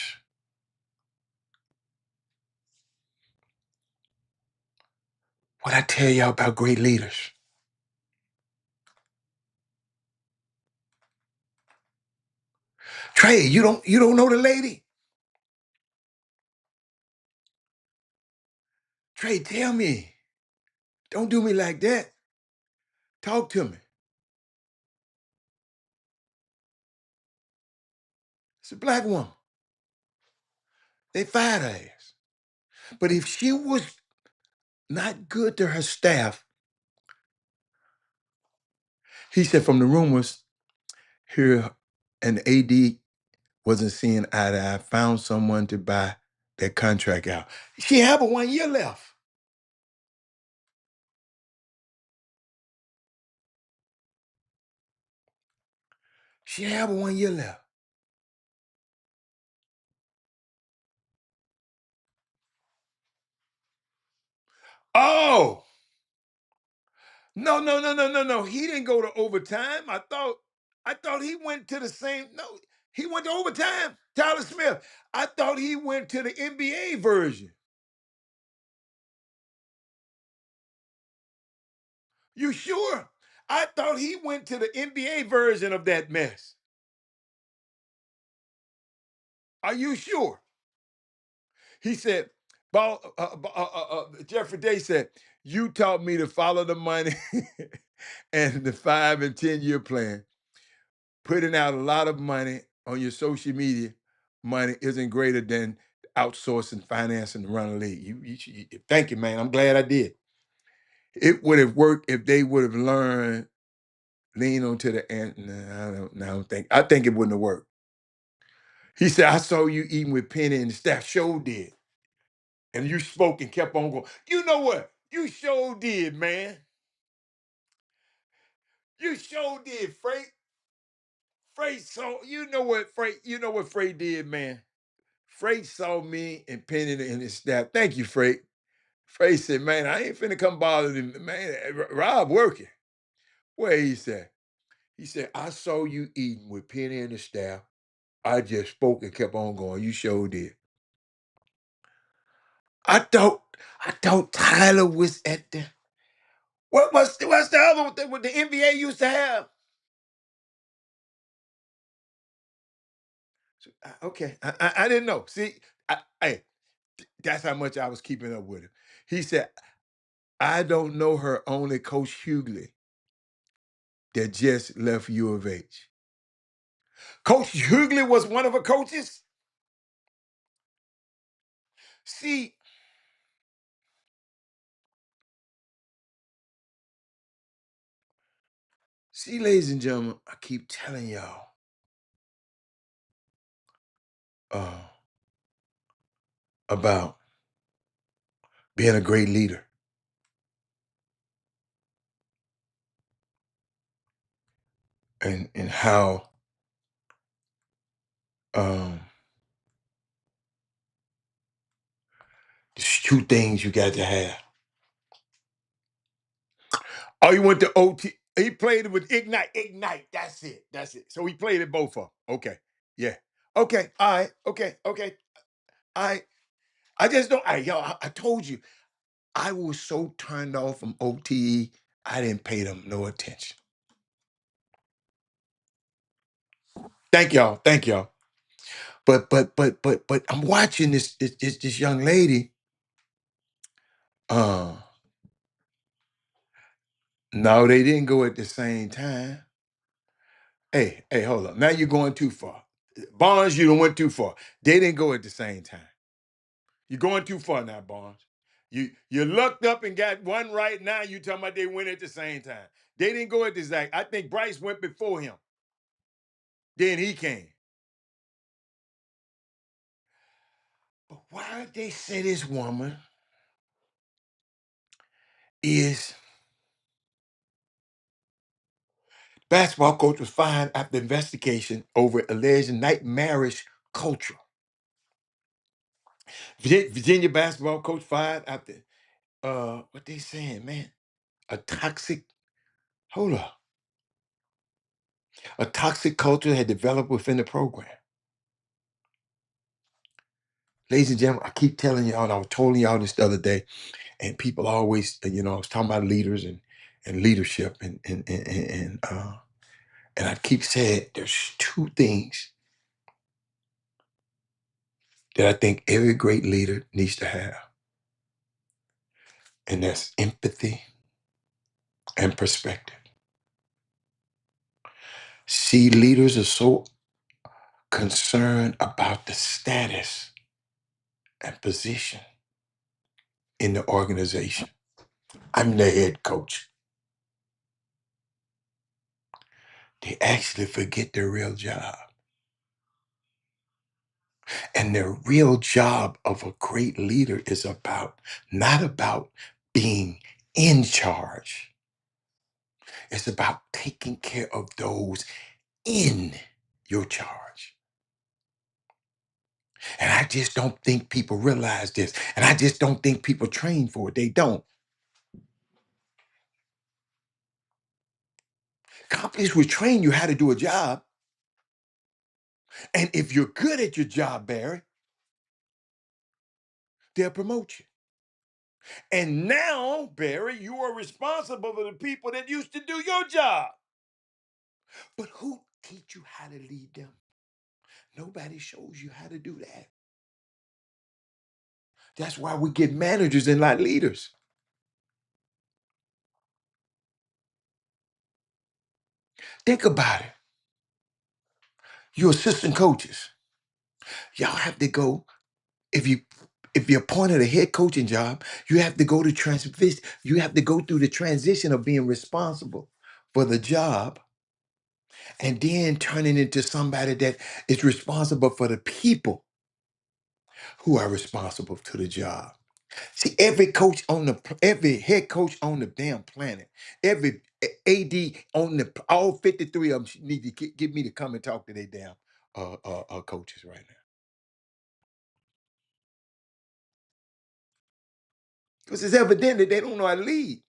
What I tell y'all about great leaders. Trey, you don't know the lady? Trey, tell me. Don't do me like that. Talk to me. It's a black woman. They fired her ass. But if she was not good to her staff, he said from the rumors, here an AD wasn't seeing eye to eye, found someone to buy that contract out. She have a 1 year left. She have a 1 year left. Oh, no. He didn't go to overtime. I thought he went to the same. No, he went to overtime. Tyler Smith. I thought he went to the NBA version. You sure? I thought he went to the NBA version of that mess. Are you sure? He said, Jeffrey Day said, you taught me to follow the money and the 5 and 10 year plan. Putting out a lot of money on your social media money isn't greater than outsourcing finance and run a league. Thank you, man. I'm glad I did. It would have worked if they would have learned lean onto the end. I think it wouldn't have worked. He said, I saw you eating with Penny and the staff. Show did. And you spoke and kept on going. You know what? You sure did, man. You sure did, Freight. Freight saw, you know what Freight did, man. Freight saw me and Penny and his staff. Thank you, Freight. Freight said, man, I ain't finna come bother him. Man, Rob working. Where he said? He said, I saw you eating with Penny and the staff. I just spoke and kept on going. You sure did. I thought Tyler was at the what's the other one that what the NBA used to have? Okay, I didn't know. See, hey, that's how much I was keeping up with him. He said, I don't know her, only Coach Hughley that just left U of H. Coach Hughley was one of her coaches? See, ladies and gentlemen, I keep telling y'all, uh, about being a great leader. And how there's two things you got to have. Oh, he went to OT. He played it with Ignite. Ignite. That's it. So he played it both of them. Okay. Yeah. Okay. All right. Okay. All right. I just don't. I told you, I was so turned off from OTE, I didn't pay them no attention. Thank y'all. But I'm watching this young lady. No, they didn't go at the same time. Hey, hold up. Now you're going too far. Barnes, you done went too far. They didn't go at the same time. You're going too far now, Barnes. You looked up and got one right now. You talking about they went at the same time. They didn't go at the exact. I think Bryce went before him. Then he came. But why did they say this woman is basketball coach was fired after investigation over alleged nightmarish culture? Virginia basketball coach fired after what they saying, man? A toxic, hold up. A toxic culture had developed within the program. Ladies and gentlemen, I keep telling y'all, and I was telling y'all this the other day, and people always, I was talking about leaders and leadership and I keep saying there's two things that I think every great leader needs to have. And that's empathy and perspective. See, leaders are so concerned about the status and position in the organization. I'm the head coach. They actually forget their real job. And the real job of a great leader is not about being in charge. It's about taking care of those in your charge. And I just don't think people realize this. And I just don't think people train for it. They don't. Companies will train you how to do a job. And if you're good at your job, Barry, they'll promote you. And now, Barry, you are responsible for the people that used to do your job. But who teach you how to lead them? Nobody shows you how to do that. That's why we get managers and not leaders. Think about it. You assistant coaches, y'all have to go, if you're appointed a head coaching job, you have to go to transition. You have to go through the transition of being responsible for the job and then turning into somebody that is responsible for the people who are responsible to the job. See, every head coach on the damn planet, every AD on all 53 of them need to get me to come and talk to their damn coaches right now. Because it's evident that they don't know how to lead.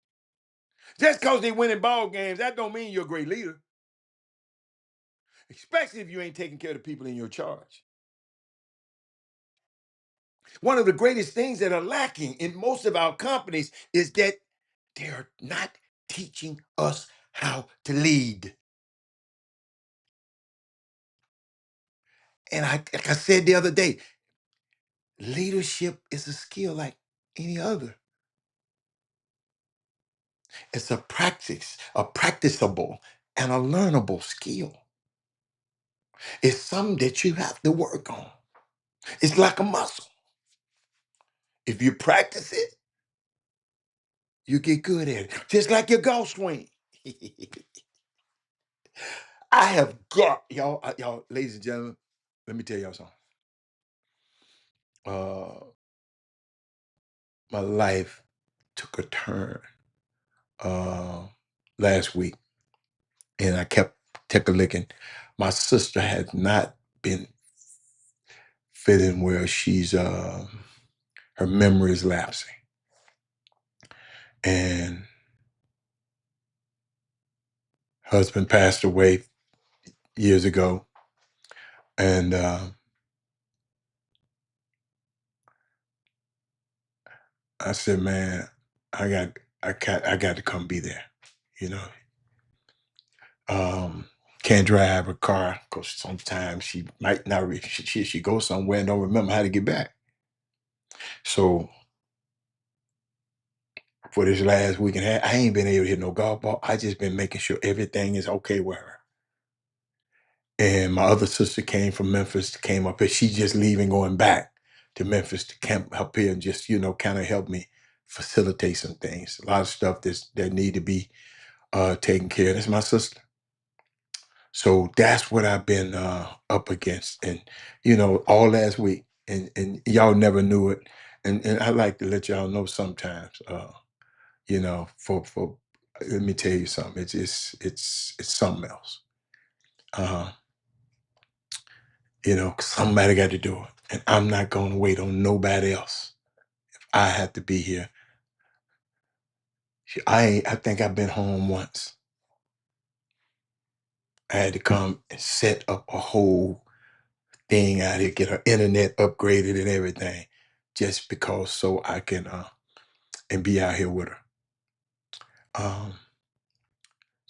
Just because they winning ball games, that don't mean you're a great leader. Especially if you ain't taking care of the people in your charge. One of the greatest things that are lacking in most of our companies is that they're not teaching us how to lead. And like I said the other day, leadership is a skill like any other. It's a practice, a practicable and a learnable skill. It's something that you have to work on. It's like a muscle. If you practice it, you get good at it. Just like your golf swing. I have got, y'all, ladies and gentlemen, let me tell y'all something. My life took a turn last week, and I kept a licking. My sister has not been fitting where she's her memory is lapsing, and husband passed away years ago, and I said, man, I got to come be there, you know. Can't drive a car because sometimes she might not reach. She goes somewhere and don't remember how to get back. So for this last week and a half, I ain't been able to hit no golf ball. I just been making sure everything is okay with her. And my other sister came from Memphis, came up here. She's just leaving, going back to Memphis to camp up here and just, kind of help me facilitate some things. A lot of stuff that need to be taken care of. That's my sister. So that's what I've been up against. And, all last week. And y'all never knew it. And I like to let y'all know sometimes, for let me tell you something. It's something else. 'Cause somebody got to do it. And I'm not going to wait on nobody else. I have to be here. I think I've been home once. I had to come and set up a whole thing out here, get her internet upgraded and everything, just because so I can and be out here with her. Um,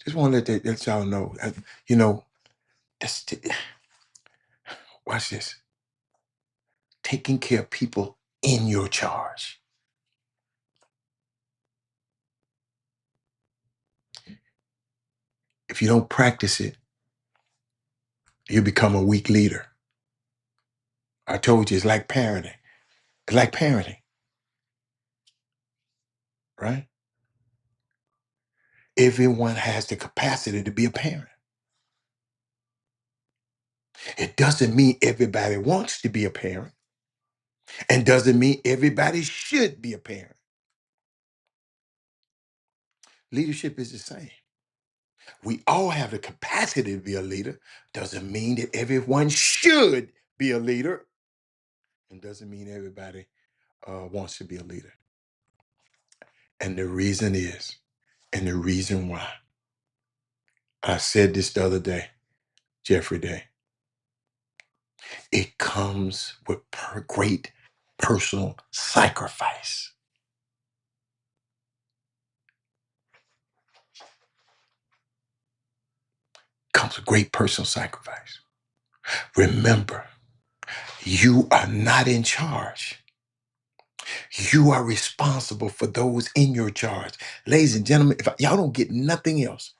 just want to let y'all know, that's watch this. taking care of people in your charge. If you don't practice it, you become a weak leader. I told you, it's like parenting. It's like parenting, right? Everyone has the capacity to be a parent. It doesn't mean everybody wants to be a parent, and doesn't mean everybody should be a parent. Leadership is the same. We all have the capacity to be a leader. Doesn't mean that everyone should be a leader, and doesn't mean everybody wants to be a leader. And the reason is, and the reason why, I said this the other day, Jeffrey Day, it comes with great personal sacrifice. Comes with great personal sacrifice. Remember, you are not in charge. You are responsible for those in your charge. Ladies and gentlemen, if y'all don't get nothing else,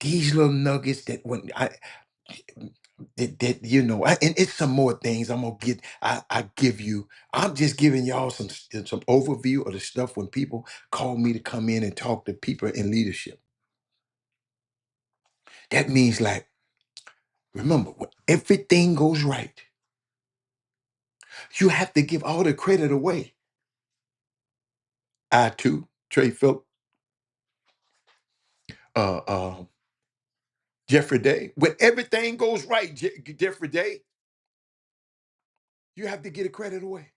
these little nuggets that when I that you know, and it's some more things I'm gonna get. I give you. I'm just giving y'all some overview of the stuff when people call me to come in and talk to people in leadership. That means like, remember, when everything goes right, you have to give all the credit away. I too, Trey Phillip, uh, uh, Jeffrey Day. When everything goes right, Jeffrey Day, you have to get the credit away.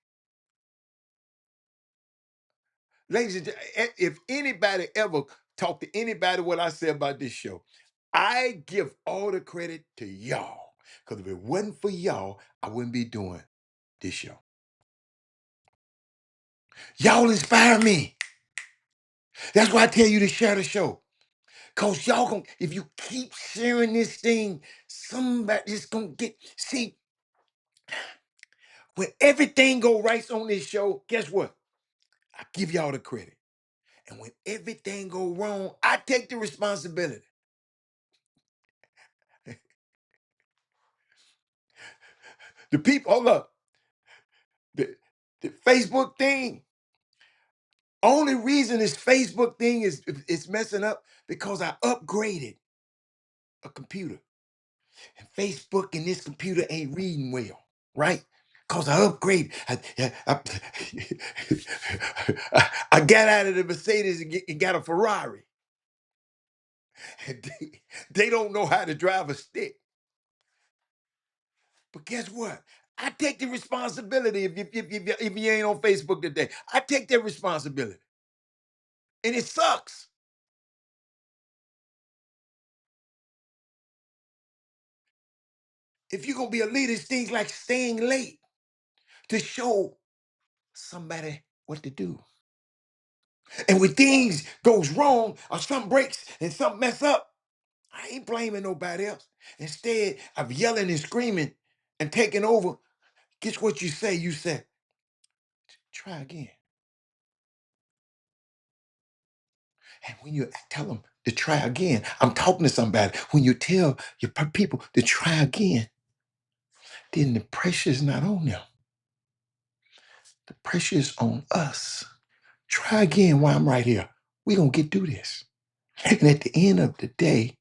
Ladies and gentlemen, if anybody ever talked to anybody what I said about this show, I give all the credit to y'all. Because if it wasn't for y'all, I wouldn't be doing this show. Y'all inspire me. That's why I tell you to share the show. Because y'all gonna, if you keep sharing this thing, somebody's gonna get, see, when everything go right on this show, guess what? I give y'all the credit. And when everything go wrong, I take the responsibility. The people, hold up. The Facebook thing, only reason this Facebook thing is messing up because I upgraded a computer. And Facebook and this computer ain't reading well, right? Because I upgraded. I got out of the Mercedes and got a Ferrari. And they don't know how to drive a stick. But guess what? I take the responsibility if you ain't on Facebook today. I take that responsibility. And it sucks. If you're going to be a leader, it's things like staying late to show somebody what to do. And when things goes wrong or something breaks and something mess up, I ain't blaming nobody else. Instead of yelling and screaming and taking over, guess what you say? You say, try again. And when you tell them to try again, I'm talking to somebody. When you tell your people to try again, then the pressure is not on them. The pressure is on us. Try again while I'm right here. We're going to get through this. And at the end of the day,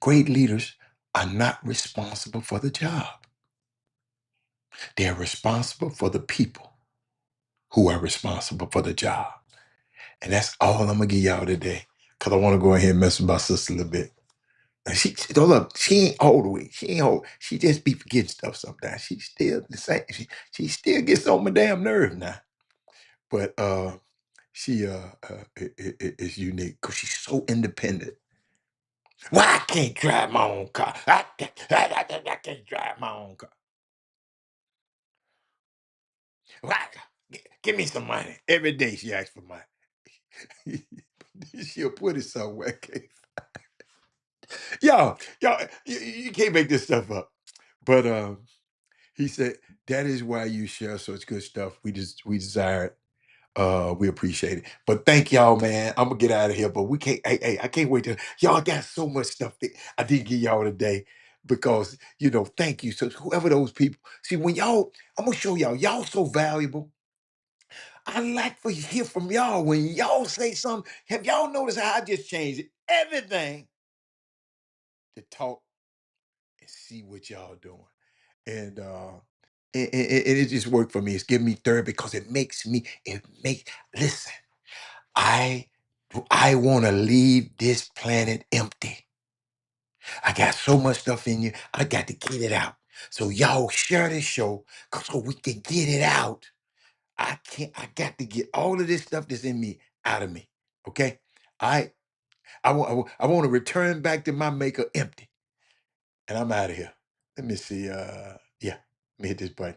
great leaders are not responsible for the job. They're responsible for the people who are responsible for the job. And that's all I'm going to give y'all today because I want to go ahead and mess with my sister a little bit. And don't look, she ain't all the way. She ain't old. She just be forgetting stuff sometimes. She's still the same. She still gets on my damn nerve now. But she is unique because she's so independent. Why I can't drive my own car? I can't drive my own car. Why? Give me some money. Every day she asks for money. She'll put it somewhere. Y'all, you can't make this stuff up. But He said, that is why you share such good stuff. We desire it. We appreciate it. But thank y'all, man. I'm gonna get out of here. But we can't, hey, I can't wait to y'all got so much stuff that I didn't give y'all today because thank you. So whoever those people, see when I'm gonna show y'all so valuable. I like for you to hear from y'all when y'all say something. Have y'all noticed how I just changed everything to talk and see what y'all doing? And it just worked for me. It's giving me third because listen, I want to leave this planet empty. I got so much stuff in you. I got to get it out. So y'all share this show so we can get it out. I got to get all of this stuff that's in me out of me. Okay? I want to return back to my maker empty. And I'm out of here. Let me see. Yeah, let me hit this button.